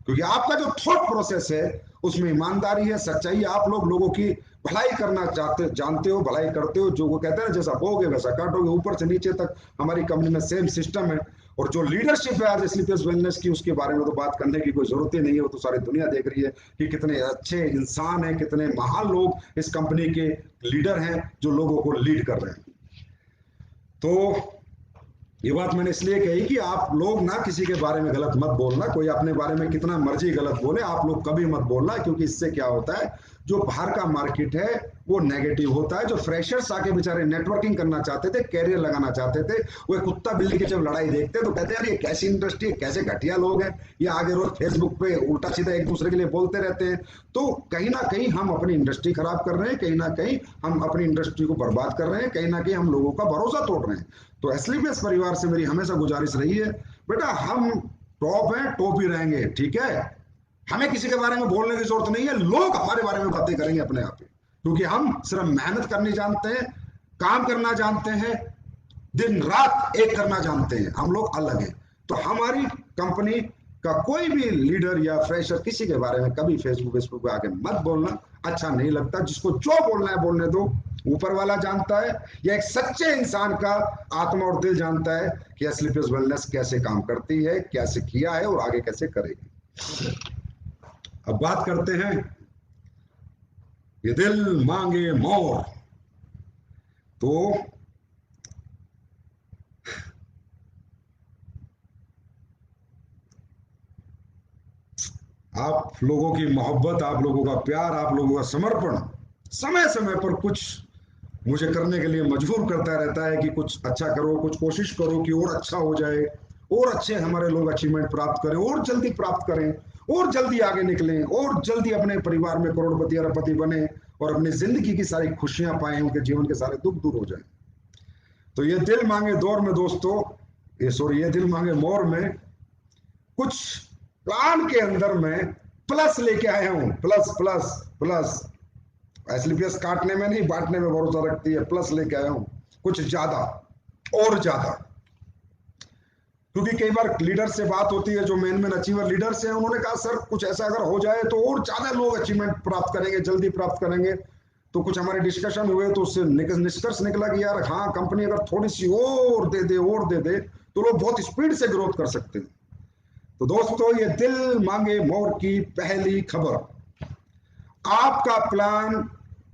क्योंकि आपका जो थॉट प्रोसेस है उसमें ईमानदारी है, सच्चाई है। आप लोगों की भलाई करना जानते हो, भलाई करते हो। जो वो कहते हैं ना, जैसा बोगे वैसा काटोगे, ऊपर से नीचे तक हमारी कंपनी में सेम सिस्टम है। और जो लीडरशिप है आज एसलीपीएस वेलनेस की, उसके बारे में तो बात करने की कोई जरूरत ही नहीं है, वो तो सारी दुनिया देख रही है कि कितने अच्छे इंसान हैं, कितने महान लोग इस कंपनी के लीडर हैं जो लोगों को लीड कर रहे हैं। तो ये बात मैंने इसलिए कही कि आप लोग ना किसी के बारे में गलत मत बोलना, कोई अपने बारे में कितना मर्जी गलत बोले, आप लोग कभी मत बोलना, क्योंकि इससे क्या होता है, जो बाहर का मार्केट है वो नेगेटिव होता है। जो फ्रेशर्स आके बेचारे नेटवर्किंग करना चाहते थे, कैरियर लगाना चाहते थे, वो कुत्ता बिल्ली की जब लड़ाई देखते तो कहते यार ये कैसी इंडस्ट्री है, कैसे घटिया लोग हैं, ये आगे रोज फेसबुक पे उल्टा सीधा एक दूसरे के लिए बोलते रहते हैं। तो कहीं ना कहीं हम अपनी इंडस्ट्री खराब कर रहे हैं, कहीं ना कहीं हम अपनी इंडस्ट्री को बर्बाद कर रहे हैं, कहीं ना कहीं हम लोगों का भरोसा तोड़ रहे हैं। तो एसलीपीएस परिवार से मेरी हमेशा गुजारिश रही है, बेटा हम टॉप हैं, टॉप ही रहेंगे, ठीक है। हमें किसी के बारे में बोलने की जरूरत नहीं है, लोग हमारे बारे में बातें करेंगे अपने आप ही, क्योंकि हम सिर्फ मेहनत करनी जानते हैं, काम करना जानते हैं, दिन रात एक करना जानते हैं, हम लोग अलग हैं। तो हमारी कंपनी का कोई भी लीडर या फ्रेशर किसी के बारे में कभी फेसबुक पे आके मत बोलना, अच्छा नहीं लगता। जिसको जो बोलना है बोलने दो, ऊपर वाला जानता है, या एक सच्चे इंसान का आत्मा और दिल जानता है कि एसलीपीएस वेलनेस कैसे काम करती है, कैसे किया है और आगे कैसे करेगी। अब बात करते हैं ये दिल मांगे मोर। तो आप लोगों की मोहब्बत, आप लोगों का प्यार, आप लोगों का समर्पण समय समय पर कुछ मुझे करने के लिए मजबूर करता रहता है कि कुछ अच्छा करो, कुछ कोशिश करो कि और अच्छा हो जाए, और अच्छे हमारे लोग अचीवमेंट प्राप्त करें, और जल्दी प्राप्त करें, और जल्दी आगे निकलें, और जल्दी अपने परिवार में करोड़पति अरबपति बने और अपनी जिंदगी की सारी खुशियां पाएं, उनके जीवन के सारे दुख दूर हो जाए। तो ये दिल मांगे दौर में दोस्तों, ये दिल मांगे मोर में कुछ प्लान के अंदर में प्लस लेके आया हूं। प्लस प्लस प्लस, एसलीपीएस काटने में नहीं बांटने में भरोसा रखती है, प्लस लेके आया हूं कुछ ज्यादा और ज्यादा। क्योंकि कई बार लीडर से बात होती है, जो मेन अचीवर लीडर्स हैं, उन्होंने कहा सर कुछ ऐसा अगर हो जाए तो और ज्यादा लोग अचीवमेंट प्राप्त करेंगे, जल्दी प्राप्त करेंगे। तो कुछ हमारे डिस्कशन हुए तो उससे निष्कर्ष निकला कि यार हाँ, कंपनी अगर थोड़ी सी और दे दे तो लोग बहुत स्पीड से ग्रोथ कर सकते हैं। तो दोस्तों ये दिल मांगे मोर की पहली खबर, आपका प्लान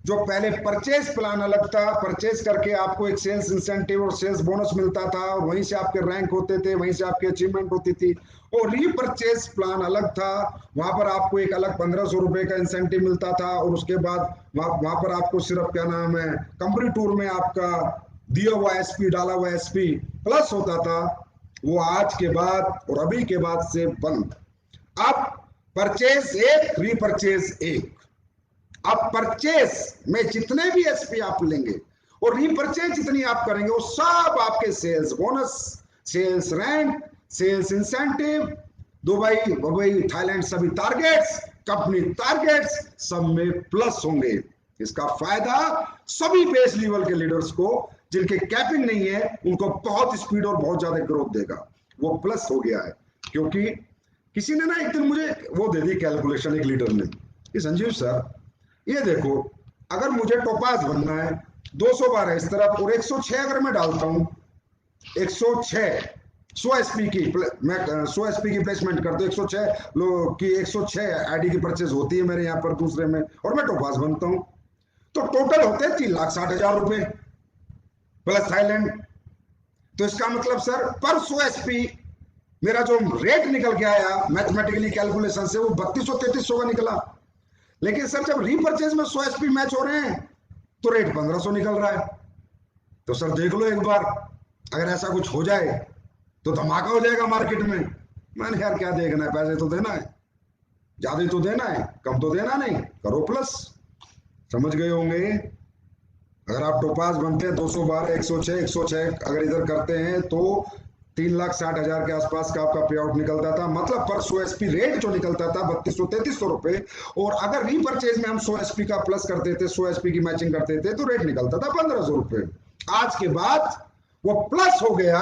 जो पहले परचेज प्लान अलग था, परचेज करके आपको एक सेल्स इंसेंटिव और सेल्स बोनस मिलता था और वहीं से आपके रैंक होते थे, वहीं से आपकी अचीवमेंट होती थी। और रीपरचेज प्लान अलग था, वहां पर आपको एक अलग 1500 रुपए का इंसेंटिव मिलता था और उसके बाद वहां पर आपको सिर्फ क्या नाम है, कंपनी टूर में आपका दिया हुआ एसपी, डाला हुआ एसपी प्लस होता था। वो आज के बाद और अभी के बाद से बंद। अब परचेज एक, रीपरचेज एक। अब परचेज में जितने भी एसपी आप लेंगे और रीपरचेज जितनी आप करेंगे वो सब आपके sales bonus, sales rank, sales incentive, Dubai Thailand सभी टारगेट्स, कंपनी टारगेट्स सब में प्लस होंगे। इसका फायदा सभी बेस लेवल के लीडर्स को, जिनके कैपिंग नहीं है, उनको बहुत स्पीड और बहुत ज्यादा ग्रोथ देगा। वो प्लस हो गया है। क्योंकि किसी ने ना एक दिन मुझे वो दे दी कैलकुलेशन, एक लीडर ने कि संजीव सर ये देखो, अगर मुझे टोपाज बनना है 200 बार है इस तरफ और 106 अगर मैं डालता हूं, 106 100 एसपी की, मैं 100 एसपी की प्लेसमेंट कर दो, 106 लोग की 106 आईडी की परचेज होती है मेरे यहाँ पर दूसरे में, और मैं टोपाज बनता हूं, तो टोटल होते हैं 3,60,000 रुपए प्लस थाईलैंड। तो इसका मतलब सर पर 100 एसपी मेरा जो रेट निकल के आया मैथमेटिकली कैलकुलेशन से, वो 3200-3300 का निकला। लेकिन सर जब रीपरचेज में 100 एसपी मैच हो रहे हैं तो रेट 1500 निकल रहा है। तो सर देख लो एक बार, अगर ऐसा कुछ हो जाए तो धमाका हो जाएगा मार्केट में। मैंने यार क्या देखना है, पैसे तो देना है, ज्यादा तो देना है, कम तो देना नहीं, करो प्लस। समझ गए होंगे। अगर आप टोपाज बनते हैं 212, 106 अगर इधर करते हैं तो 3,60,000 के आसपास का आपका पे आउट निकलता था। मतलब पर 100 एसपी रेट जो निकलता था 3200-3300 रुपए, और अगर रीपरचेज में हम 100 एसपी का प्लस करते थे, 100 एसपी की मैचिंग करते थे, तो रेट निकलता था 1500 रुपए। आज के बाद वो प्लस हो गया,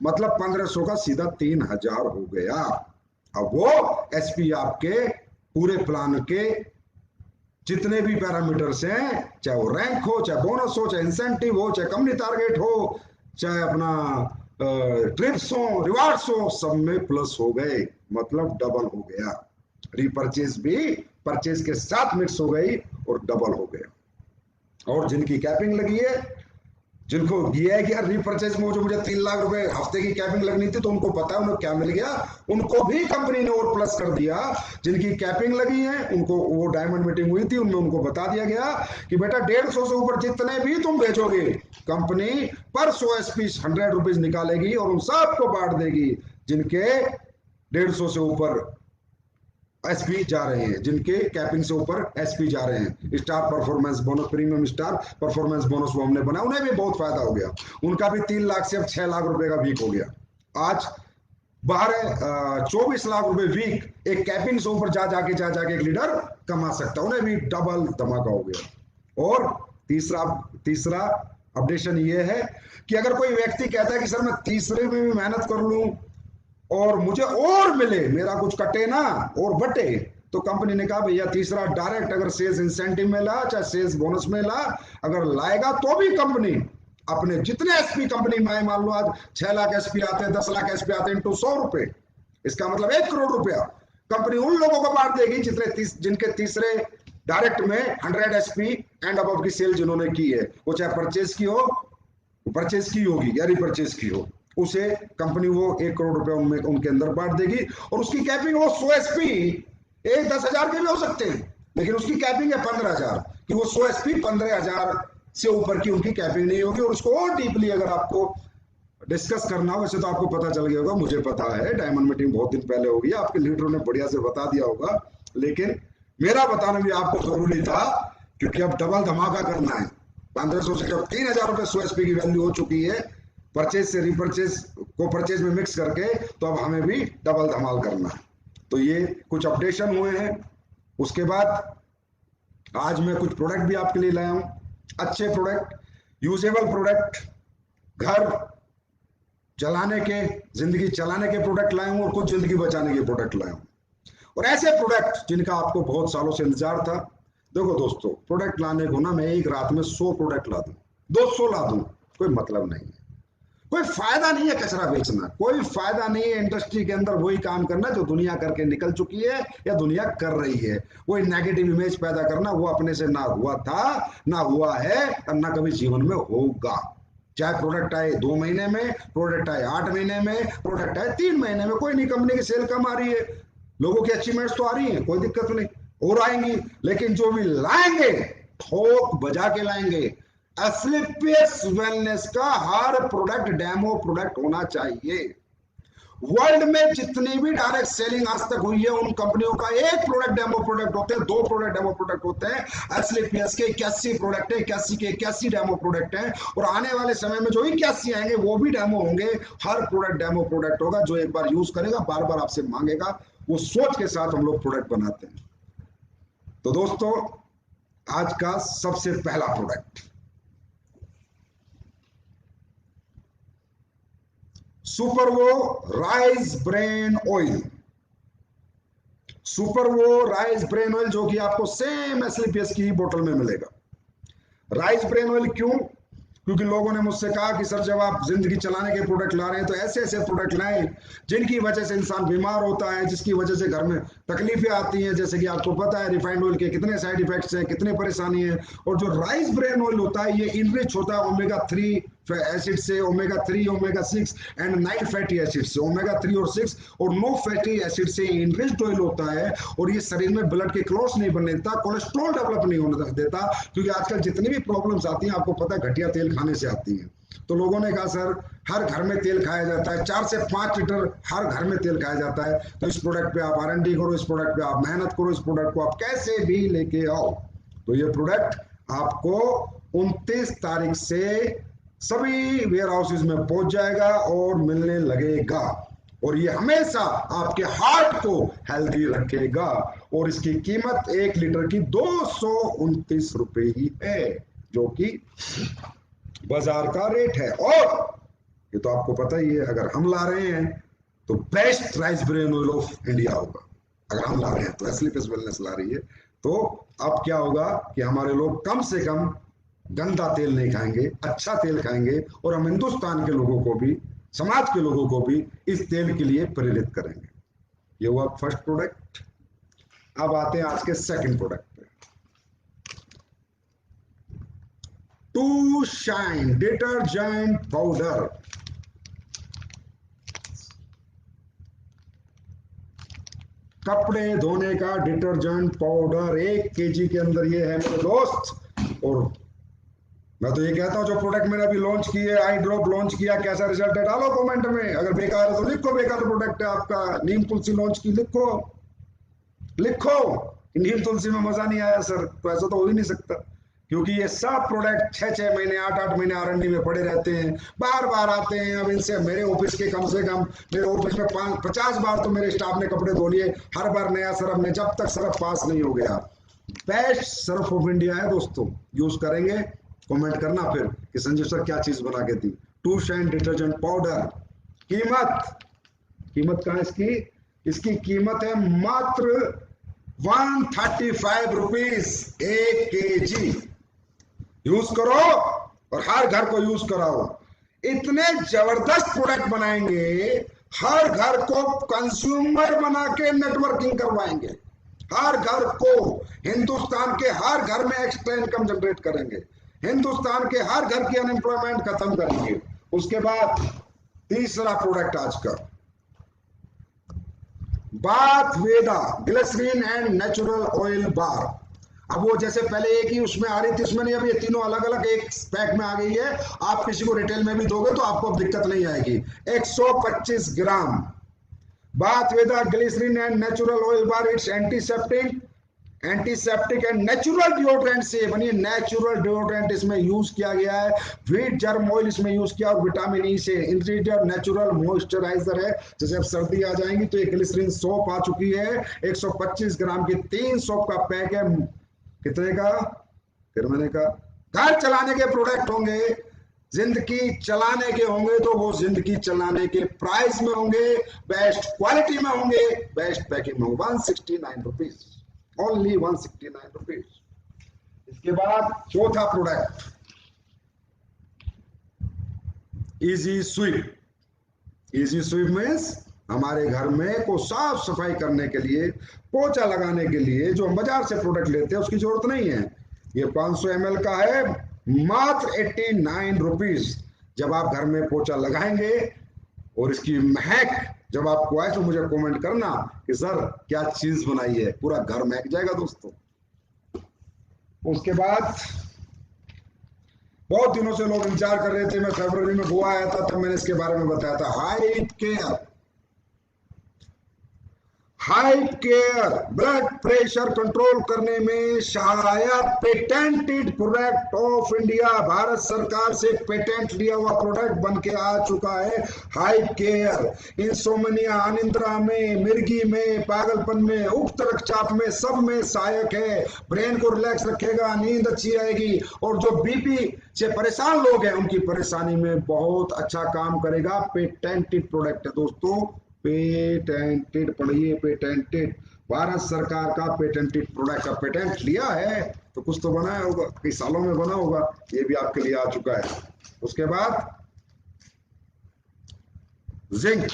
मतलब 1500 का सीधा 3,000 हो गया। अब वो एसपी आपके पूरे प्लान के जितने भी पैरामीटर्स हैं, चाहे वो रैंक हो, चाहे बोनस हो, चाहे इंसेंटिव हो, चाहे कंपनी टारगेट हो, चाहे अपना ट्रिप्स हो, रिवार्ड्स हो, सब में प्लस हो गए, मतलब डबल हो गया। रीपरचेज भी परचेज के साथ मिक्स हो गई और डबल हो गया। और जिनकी कैपिंग लगी है जिनको ये है कि यार रीपरचेज में जो मुझे 3 लाख रुपए हफ्ते की कैपिंग लगनी थी, तो उनको पता है उन्हें क्या मिल गया, उनको भी कंपनी ने और प्लस कर दिया। जिनकी कैपिंग लगी है उनको, वो डायमंड मीटिंग हुई थी उनमें उनको बता दिया गया कि बेटा 150 से ऊपर जितने भी तुम भेजोगे, कंपनी पर 100 SP 100 रुपीज निकालेगी और उन सबको बांट देगी जिनके 150 से ऊपर एसपी जा रहे हैं, जिनके कैपिंग से ऊपर एसपी जा रहे हैं। Star performance bonus, premium star performance bonus वो हमने बनाया, उन्हें भी बहुत फायदा हो गया। उनका भी 3 लाख से अब 6 लाख रुपए का वीक हो गया। आज 24 लाख रुपए वीक एक कैपिंग से ऊपर जा जाके एक लीडर कमा सकता है, उन्हें भी डबल धमाका हो गया। और तीसरा तीसरा अपडेशन ये है कि अगर कोई व्यक्ति कहता है कि सर मैं तीसरे में भी मेहनत कर लूं और मुझे और मिले, मेरा कुछ कटे ना और बटे, तो कंपनी ने कहा भैया तीसरा डायरेक्ट अगर सेल्स इंसेंटिव में ला चाहे सेल्स बोनस में ला, अगर लाएगा तो भी कंपनी अपने जितने एसपी कंपनी में, मान लो आज 6 लाख एसपी आते हैं, 10 लाख एसपी आते हैं, इंटू 100 रुपए, इसका मतलब 1 करोड़ रुपया कंपनी उन लोगों को बांट देगी जिनके तीसरे डायरेक्ट में 100 एसपी एंड अबव की सेल जिन्होंने की है, वो चाहे परचेज की हो, परचेज की होगी या रिपरचेज की हो, उसे कंपनी वो 1 करोड़ रुपए उनमें उनके अंदर बांट देगी। और उसकी कैपिंग वो 100 एसपी, एक 10,000 के भी हो सकते हैं, लेकिन उसकी कैपिंग है 15,000 कि वो 100 एसपी 15,000 से ऊपर की उनकी कैपिंग नहीं होगी। और उसको और डीपली अगर आपको डिस्कस करना हो, वैसे तो आपको पता चल गया होगा, मुझे पता है, डायमंड मीटिंग बहुत दिन पहले होगी, आपके लीडरों ने बढ़िया से बता दिया होगा, लेकिन मेरा बताना भी आपको जरूरी था क्योंकि अब डबल धमाका करना है। 1500 से जब 3,000 रुपए 100 एसपी की वैल्यू हो चुकी है, परचेज से रिपरचेज को परचेज में मिक्स करके, तो अब हमें भी डबल धमाल करना है। तो ये कुछ अपडेशन हुए हैं। उसके बाद आज मैं कुछ प्रोडक्ट भी आपके लिए लाया हूं, अच्छे प्रोडक्ट, यूजेबल प्रोडक्ट, घर चलाने के, जिंदगी चलाने के प्रोडक्ट लाया हूं और कुछ जिंदगी बचाने के प्रोडक्ट लाया हूं, और ऐसे प्रोडक्ट जिनका आपको बहुत सालों से इंतजार था। देखो दोस्तों, प्रोडक्ट लाने को ना मैं एक रात में 100 प्रोडक्ट ला दूं, 200 ला दूं, कोई मतलब नहीं है, कोई फायदा नहीं है कचरा बेचना, कोई फायदा नहीं है इंडस्ट्री के अंदर वही काम करना जो दुनिया करके निकल चुकी है या दुनिया कर रही है। वही नेगेटिव इमेज पैदा करना, वो अपने से ना हुआ था, ना हुआ है और ना कभी जीवन में होगा। चाहे प्रोडक्ट आए 2 महीने में, प्रोडक्ट आए 8 महीने में, प्रोडक्ट आए 3 महीने में, कोई नहीं, कंपनी की सेल कम आ रही है, लोगों की अचीवमेंट्स तो आ रही है, कोई दिक्कत नहीं, और आएंगी, लेकिन जो भी लाएंगे ठोक बजा के लाएंगे। एस्क्लेपियस वेलनेस का हर प्रोडक्ट डेमो प्रोडक्ट होना चाहिए। वर्ल्ड में जितनी भी डायरेक्ट सेलिंग आज तक हुई है, उन कंपनियों का एक प्रोडक्ट डेमो प्रोडक्ट होते हैं, 2 प्रोडक्ट डेमो प्रोडक्ट होते हैं। एस्क्लेपियस के 81 प्रोडक्ट है, 81 के 81 डेमो प्रोडक्ट हैं, और आने वाले समय में जो 81 आएंगे वो भी डेमो होंगे। हर प्रोडक्ट डेमो प्रोडक्ट होगा, जो एक बार यूज करेगा बार बार आपसे मांगेगा, वो सोच के साथ हम लोग प्रोडक्ट बनाते हैं। तो दोस्तों, आज का सबसे पहला product Supervo rice bran oil. Supervo rice bran oil जो कि आपको सेम एस्क्लेपियस की बोतल में मिलेगा। राइस ब्रेन ऑयल क्यों? क्योंकि लोगों ने मुझसे कहा कि सर जब आप जिंदगी चलाने के प्रोडक्ट ला रहे हैं तो ऐसे ऐसे प्रोडक्ट लाएं जिनकी वजह से इंसान बीमार होता है, जिसकी वजह से घर में तकलीफें आती हैं। जैसे कि आपको पता है रिफाइंड ऑयल के कितने साइड इफेक्ट्स हैं, कितने परेशानी है। और जो राइस ब्रेन ऑयल होता है ये इनरिच होता है ओमेगा 3 एसिड से, omega 3, omega 6 and 9 fatty acid से, ओमेगा 3 और 6 और 9 फैटी एसिड से इनरिच्ड ऑयल होता है। और ये शरीर में ब्लड के क्लॉट्स नहीं बनने देता, कोलेस्ट्रॉल डेवलप नहीं होने देता, क्योंकि आजकल जितनी भी प्रॉब्लम्स आती हैं आपको पता है घटिया तेल खाने से आती हैं। तो लोगों ने कहा सर हर घर में तेल खाया जाता है, 4 से 5 लीटर हर घर में तेल खाया जाता है, तो इस प्रोडक्ट पे आप R&D करो, इस प्रोडक्ट पे आप मेहनत करो, इस प्रोडक्ट को आप कैसे भी लेके आओ। तो ये प्रोडक्ट आपको 29 तारीख से सभी वेयर हाउसेज में पहुंच जाएगा और मिलने लगेगा, और ये हमेशा आपके हार्ट को हेल्दी रखेगा। और इसकी कीमत 1 लीटर की 229 रुपए ही है, जो कि बाजार का रेट है। और ये तो आपको पता ही है, अगर हम ला रहे हैं तो best rice bran oil of India होगा। अगर हम ला रहे हैं तो एस्क्लेपियस वेलनेस ला रही है, तो अब क्या होगा कि हमारे लोग कम से कम गंदा तेल नहीं खाएंगे, अच्छा तेल खाएंगे, और हम हिंदुस्तान के लोगों को भी, समाज के लोगों को भी इस तेल के लिए प्रेरित करेंगे। ये हुआ फर्स्ट प्रोडक्ट। अब आते हैं आज के सेकंड प्रोडक्ट पे। टू शाइन डिटर्जेंट पाउडर, कपड़े धोने का डिटर्जेंट पाउडर 1 kg के अंदर ये है मेरे दोस्त। और मैं तो ये कहता हूं जो प्रोडक्ट मैंने अभी लॉन्च किए, आई ड्रॉप लॉन्च किया, कैसा रिजल्ट है डालो कमेंट में। अगर बेकार है तो लिखो बेकार प्रोडक्ट है आपका। नीम तुलसी लॉन्च की, लिखो लिखो नीम तुलसी में मजा नहीं आया सर, तो ऐसा तो हो ही नहीं सकता, क्योंकि ये सब प्रोडक्ट 6-6 महीने 8-8 महीने R&D में पड़े रहते हैं, बार बार आते हैं। अब इनसे मेरे ऑफिस के कम से कम, मेरे ऑफिस में 50 बार तो मेरे स्टाफ ने कपड़े धो लिए, हर बार नया सरफ में, जब तक सरफ पास नहीं हो गया। बेस्ट सरफ ऑफ इंडिया है दोस्तों, यूज करेंगे, कमेंट करना फिर कि संजीव सर क्या चीज बना के दी। टू शाइन डिटर्जेंट पाउडर, कीमत कहाँ इसकी, इसकी कीमत है मात्र 135 रुपीज 1 kg। यूज करो और हर घर को यूज कराओ। इतने जबरदस्त प्रोडक्ट बनाएंगे, हर घर को कंज्यूमर बना के नेटवर्किंग करवाएंगे, हर घर को, हिंदुस्तान के हर घर में एक्स्ट्रा इनकम जनरेट करेंगे, हिंदुस्तान के हर घर की अनएम्प्लॉयमेंट खत्म करेंगे। उसके बाद तीसरा प्रोडक्ट आज का, bath Veda glycerin and natural oil bar. अब वो जैसे पहले एक ही उसमें आ रही थी, उसमें नहीं, अब ये तीनों अलग अलग एक पैक में आ गई है। आप किसी को रिटेल में भी दोगे तो आपको अब दिक्कत नहीं आएगी। 125 gram bath Veda glycerin and natural oil bar, it's antiseptic and natural deodorant से बनी, नेचुरल डिओड्रेंट इसमें यूज किया गया है, व्हीट जर्म ऑयल इसमें यूज किया और विटामिन ई से, इंटीरियर नेचुरल मॉइस्चराइजर है। जैसे अब सर्दी आ जाएंगी तो एक ग्लिसरीन सोप आ चुकी है, 125 ग्राम की 3 सोप का पैक है। कितने का, फिर मैंने कहा घर चलाने के प्रोडक्ट होंगे, जिंदगी चलाने के होंगे, तो वो जिंदगी चलाने के प्राइस में होंगे, बेस्ट क्वालिटी में होंगे, बेस्ट पैकिंग में होंगे। 169 रुपीज, ओनली 169 रुपीज। इसके बाद चौथा product, easy sweep. Easy sweep means हमारे घर में को साफ सफाई करने के लिए, पोछा लगाने के लिए जो हम बाजार से प्रोडक्ट लेते हैं उसकी जरूरत नहीं है। ये 500 ml का है, मात्र 89 रुपीज। जब आप घर में पोछा लगाएंगे और इसकी महक जब आपको आए तो मुझे कमेंट करना कि सर क्या चीज बनाई है, पूरा घर महक जाएगा दोस्तों। उसके बाद बहुत दिनों से लोग इंतजार कर रहे थे, मैं फरवरी में गोवा आया था तब मैंने इसके बारे में बताया था, hype care. Hype care blood pressure control करने में सहायक patented product of India, Bharat सरकार से पेटेंट लिया हुआ प्रोडक्ट बन के आ चुका है हाइप केयर। इंसोमनिया, अनिद्रा में, मिर्गी में, पागलपन में, उक्त रक्तचाप में, सब में सहायक है। ब्रेन को रिलैक्स रखेगा, नींद अच्छी आएगी, और जो बीपी से परेशान लोग हैं उनकी परेशानी में बहुत अच्छा काम करेगा। पेटेंटेड प्रोडक्ट है दोस्तों, पेटेंटेड, पढ़िए पेटेंटेड, भारत सरकार का पेटेंटेड प्रोडक्ट का पेटेंट लिया है तो कुछ तो बनाया होगा, कई सालों में बना होगा, ये भी आपके लिए आ चुका है। उसके बाद जिंक।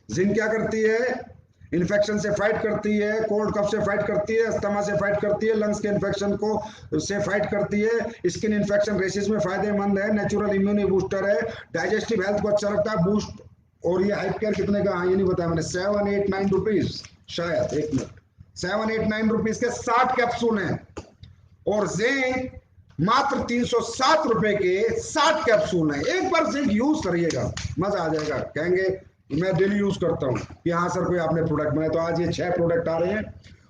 जिंक क्या करती है, इन्फेक्शन से फाइट करती है, कोल्ड कफ से फाइट करती है, अस्थमा से फाइट करती है, लंग्स के इन्फेक्शन को से फाइट करती है, स्किन इन्फेक्शन रेसिस में फायदेमंद है, नेचुरल इम्यूनिटी बूस्टर है, डाइजेस्टिव हेल्थ को अच्छा रखता है, बूस्ट। और ये हाइप केयर कितने का, ये नहीं बताया मैंने, 789 रुपीज, शायद 1 मिनट, 789 रुपीज के 60 कैप्सूल हैं। और जिंक मात्र 307 रुपए के 60 कैप्सूल हैं। एक बार जिंक यूज करिएगा, मजा आ जाएगा, कहेंगे मैं डेली यूज करता हूँ कि हाँ सर कोई आपने प्रोडक्ट बनाया। तो आज ये 6 प्रोडक्ट आ रहे हैं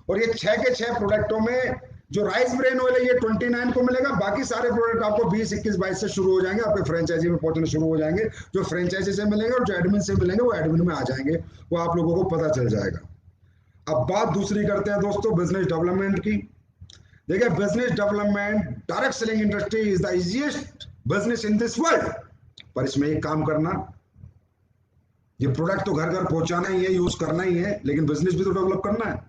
और ये 6 के 6 प्रोडक्टों में जो राइस ब्रेन ऑयल है ये 29 को मिलेगा, बाकी सारे प्रोडक्ट आपको 20, 21, 22 से शुरू हो जाएंगे, आपके फ्रेंचाइजी में पहुंचने शुरू हो जाएंगे। जो फ्रेंचाइजी से मिलेंगे और जो एडमिन से मिलेंगे वो एडमिन में आ जाएंगे, वो आप लोगों को पता चल जाएगा। अब बात दूसरी करते हैं दोस्तों बिजनेस डेवलपमेंट की। देखिए business development, direct selling industry is the easiest business in this world. पर इसमें एक काम करना, ये प्रोडक्ट तो घर घर पहुंचाना ही है, यूज करना ही है, लेकिन बिजनेस भी तो डेवलप करना है।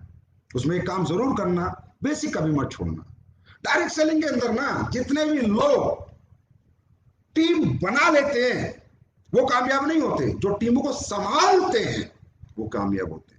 उसमें एक काम जरूर करना, बेसिक कभी मत छोड़ना। डायरेक्ट सेलिंग के अंदर ना जितने भी लोग टीम बना लेते हैं वो कामयाब नहीं होते, जो टीमों को संभालते हैं वो कामयाब होते हैं।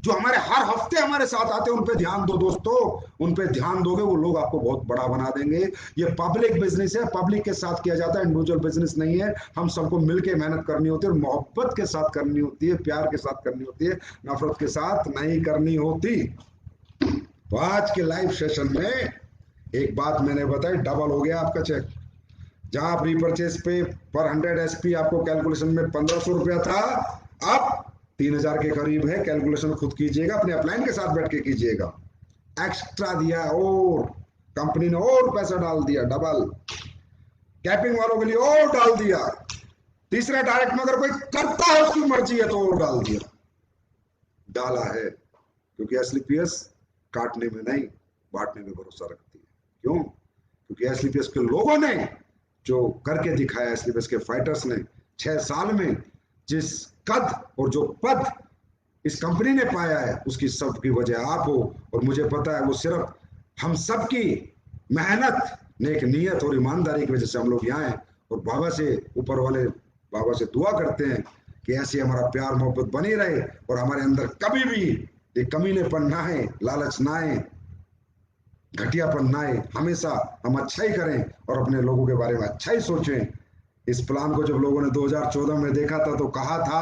जो हमारे हर हफ्ते हमारे साथ आते हैं उन पे ध्यान दो दोस्तों, उन पे ध्यान दोगे वो लोग आपको बहुत बड़ा बना देंगे। ये पब्लिक बिजनेस है, पब्लिक के साथ किया जाता है, इंडिविजुअल बिजनेस नहीं है। हम सबको मिलके मेहनत करनी होती है और मोहब्बत के साथ करनी होती है, प्यार के साथ करनी होती है, नफरत के साथ नहीं करनी होती। तो आज के लाइव सेशन में एक बात मैंने बताई, डबल हो गया आपका चेक। जहां आप रीपर्चेज पे पर 100 एसपी आपको कैलकुलेशन में 1500 रुपया था, अब 3000 के करीब है। कैलकुलेशन खुद कीजिएगा, अपने अपलाइन के साथ बैठ के कीजिएगा। एक्स्ट्रा दिया और कंपनी ने और पैसा डाल दिया, डबल कैपिंग वालों के लिए और डाल दिया। तीसरा डायरेक्ट में अगर कोई करता है उसकी मर्जी है तो और डाल दिया, डाला है। क्योंकि एसलीपीएस काटने में नहीं बांटने में भरोसा रखती है। क्यों? क्योंकि एसलीपीएस के लोगों ने जो करके दिखाया, एसलीपीएस के फाइटर्स ने 6 साल में जिस कद और जो पद इस कंपनी ने पाया है, उसकी सबकी वजह आप हो। और मुझे पता है वो सिर्फ हम सबकी मेहनत, नेक नीयत और ईमानदारी की वजह से हम लोग यहाँ हैं। और बाबा से, ऊपर वाले बाबा से दुआ करते हैं कि ऐसे हमारा प्यार मोहब्बत बनी रहे और हमारे अंदर कभी भी ये कमीनेपन ना आए, लालच ना आए, घटियापन ना आए। हमेशा हम अच्छा ही करें और अपने लोगों के बारे में अच्छा ही सोचें। इस प्लान को जब लोगों ने 2014 में देखा था तो कहा था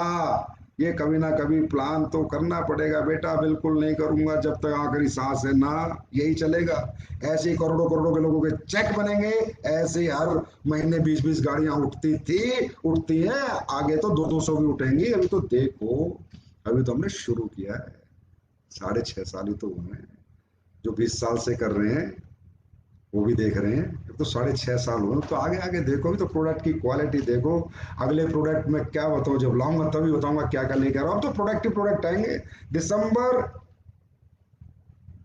ये कभी ना कभी प्लान तो करना पड़ेगा बेटा, बिल्कुल नहीं करूंगा जब तक आखिरी सांस है ना, यही चलेगा। ऐसे ही करोड़ों करोड़ों के लोगों के चेक बनेंगे, ऐसे ही हर महीने 20-20 गाड़ियां उठती थी, उठती है, आगे तो 200-200 भी उठेंगी। अभी तो देखो, अभी तो हमने शुरू किया है, 6.5 साल ही तो हुए हैं। जो 20 साल से कर रहे हैं वो भी देख रहे हैं, तो 6.5 साल हुए। तो आगे आगे देखो, भी तो प्रोडक्ट की क्वालिटी देखो। अगले प्रोडक्ट में क्या बताऊं, जब लाऊंगा तभी बताऊंगा क्या क्या लेकर आ रहा हूं। अब तो प्रोडक्ट ही प्रोडक्ट आएंगे। दिसंबर,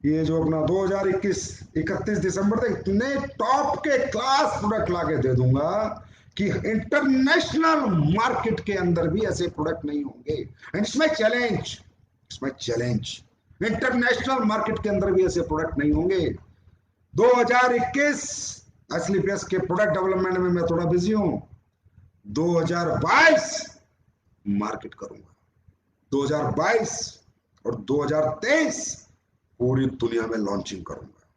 ये जो अपना 2021 31 दिसंबर तक इतने टॉप के क्लास प्रोडक्ट लाके दे दूंगा कि इंटरनेशनल मार्केट के अंदर भी ऐसे प्रोडक्ट नहीं होंगे। एंड इसमें चैलेंज, इसमें चैलेंज, इंटरनेशनल मार्केट के अंदर भी ऐसे प्रोडक्ट नहीं होंगे। 2021 एसलीपीएस के प्रोडक्ट डेवलपमेंट में मैं थोड़ा बिजी हूं। 2022 मार्केट करूंगा। 2022 और 2023 पूरी दुनिया में लॉन्चिंग करूंगा,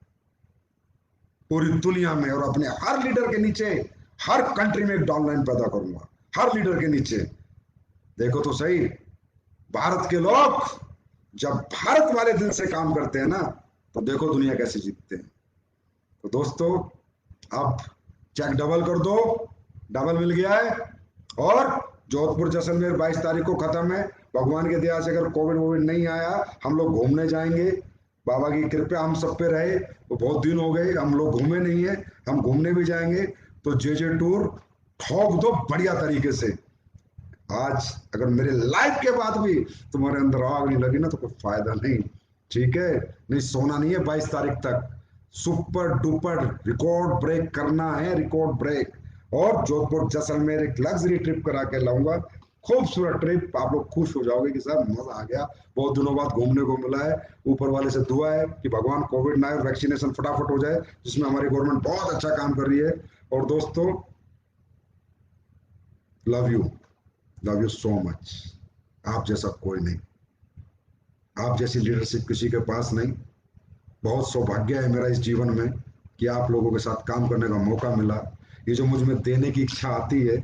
पूरी दुनिया में। और अपने हर लीडर के नीचे, हर कंट्री में एक डाउनलाइन पैदा करूंगा, हर लीडर के नीचे। देखो तो सही, भारत के लोग जब भारत वाले दिल से काम करते हैं ना, तो देखो दुनिया कैसे जीतते हैं। तो दोस्तों, अब चेक डबल कर दो, डबल मिल गया है। और जोधपुर जैसलमेर 22 तारीख को खत्म है। भगवान के दया से अगर कोविड वोविड नहीं आया, हम लोग घूमने जाएंगे। बाबा की कृपा हम सब पे रहे। तो बहुत दिन हो गए हम लोग घूमे नहीं है, हम घूमने भी जाएंगे। तो जे टूर ठोक दो बढ़िया तरीके से। आज अगर मेरे लाइफ के बाद भी तुम्हारे अंदर आग नहीं लगी ना, तो कोई फायदा नहीं। ठीक है, नहीं सोना नहीं है 22 तारीख तक। सुपर डुपर रिकॉर्ड ब्रेक करना है, रिकॉर्ड ब्रेक। और जोधपुर जैसलमेर एक लग्जरी ट्रिप करा के लाऊंगा, खूबसूरत ट्रिप। आप लोग खुश हो जाओगे कि सर मजा आ गया, बहुत दिनों बाद घूमने को मिला है। ऊपर वाले से दुआ है कि भगवान कोविड ना आए, वैक्सीनेशन फटाफट हो जाए, जिसमें हमारी गवर्नमेंट बहुत अच्छा काम कर रही है। और दोस्तों, love you, love you so much. आप जैसा कोई नहीं, आप जैसी लीडरशिप किसी के पास नहीं। बहुत सौभाग्य है मेरा इस जीवन में कि आप लोगों के साथ काम करने का मौका मिला। ये जो मुझ में देने की इच्छा आती है,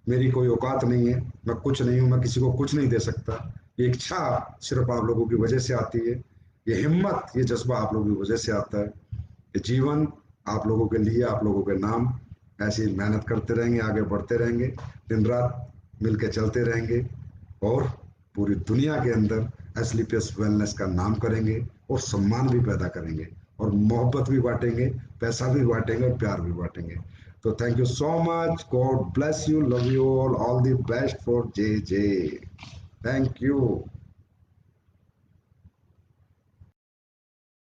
मेरी कोई औकात नहीं है, मैं कुछ नहीं हूं, मैं किसी को कुछ नहीं दे सकता। ये इच्छा सिर्फ आप लोगों की वजह से आती है, ये हिम्मत, ये जज्बा आप लोगों की वजह से आता है। ये जीवन आप लोगों के लिए, आप लोगों के नाम ऐसे ही मेहनत करते रहेंगे, आगे बढ़ते रहेंगे, दिन रात मिलके चलते रहेंगे। और पूरी दुनिया के अंदर एसलीपीएस वेलनेस का नाम करेंगे और सम्मान भी पैदा करेंगे और मोहब्बत भी बांटेंगे, पैसा भी बांटेंगे और प्यार भी बांटेंगे। तो thank you so much, God bless you, love you all the best for J. Thank you.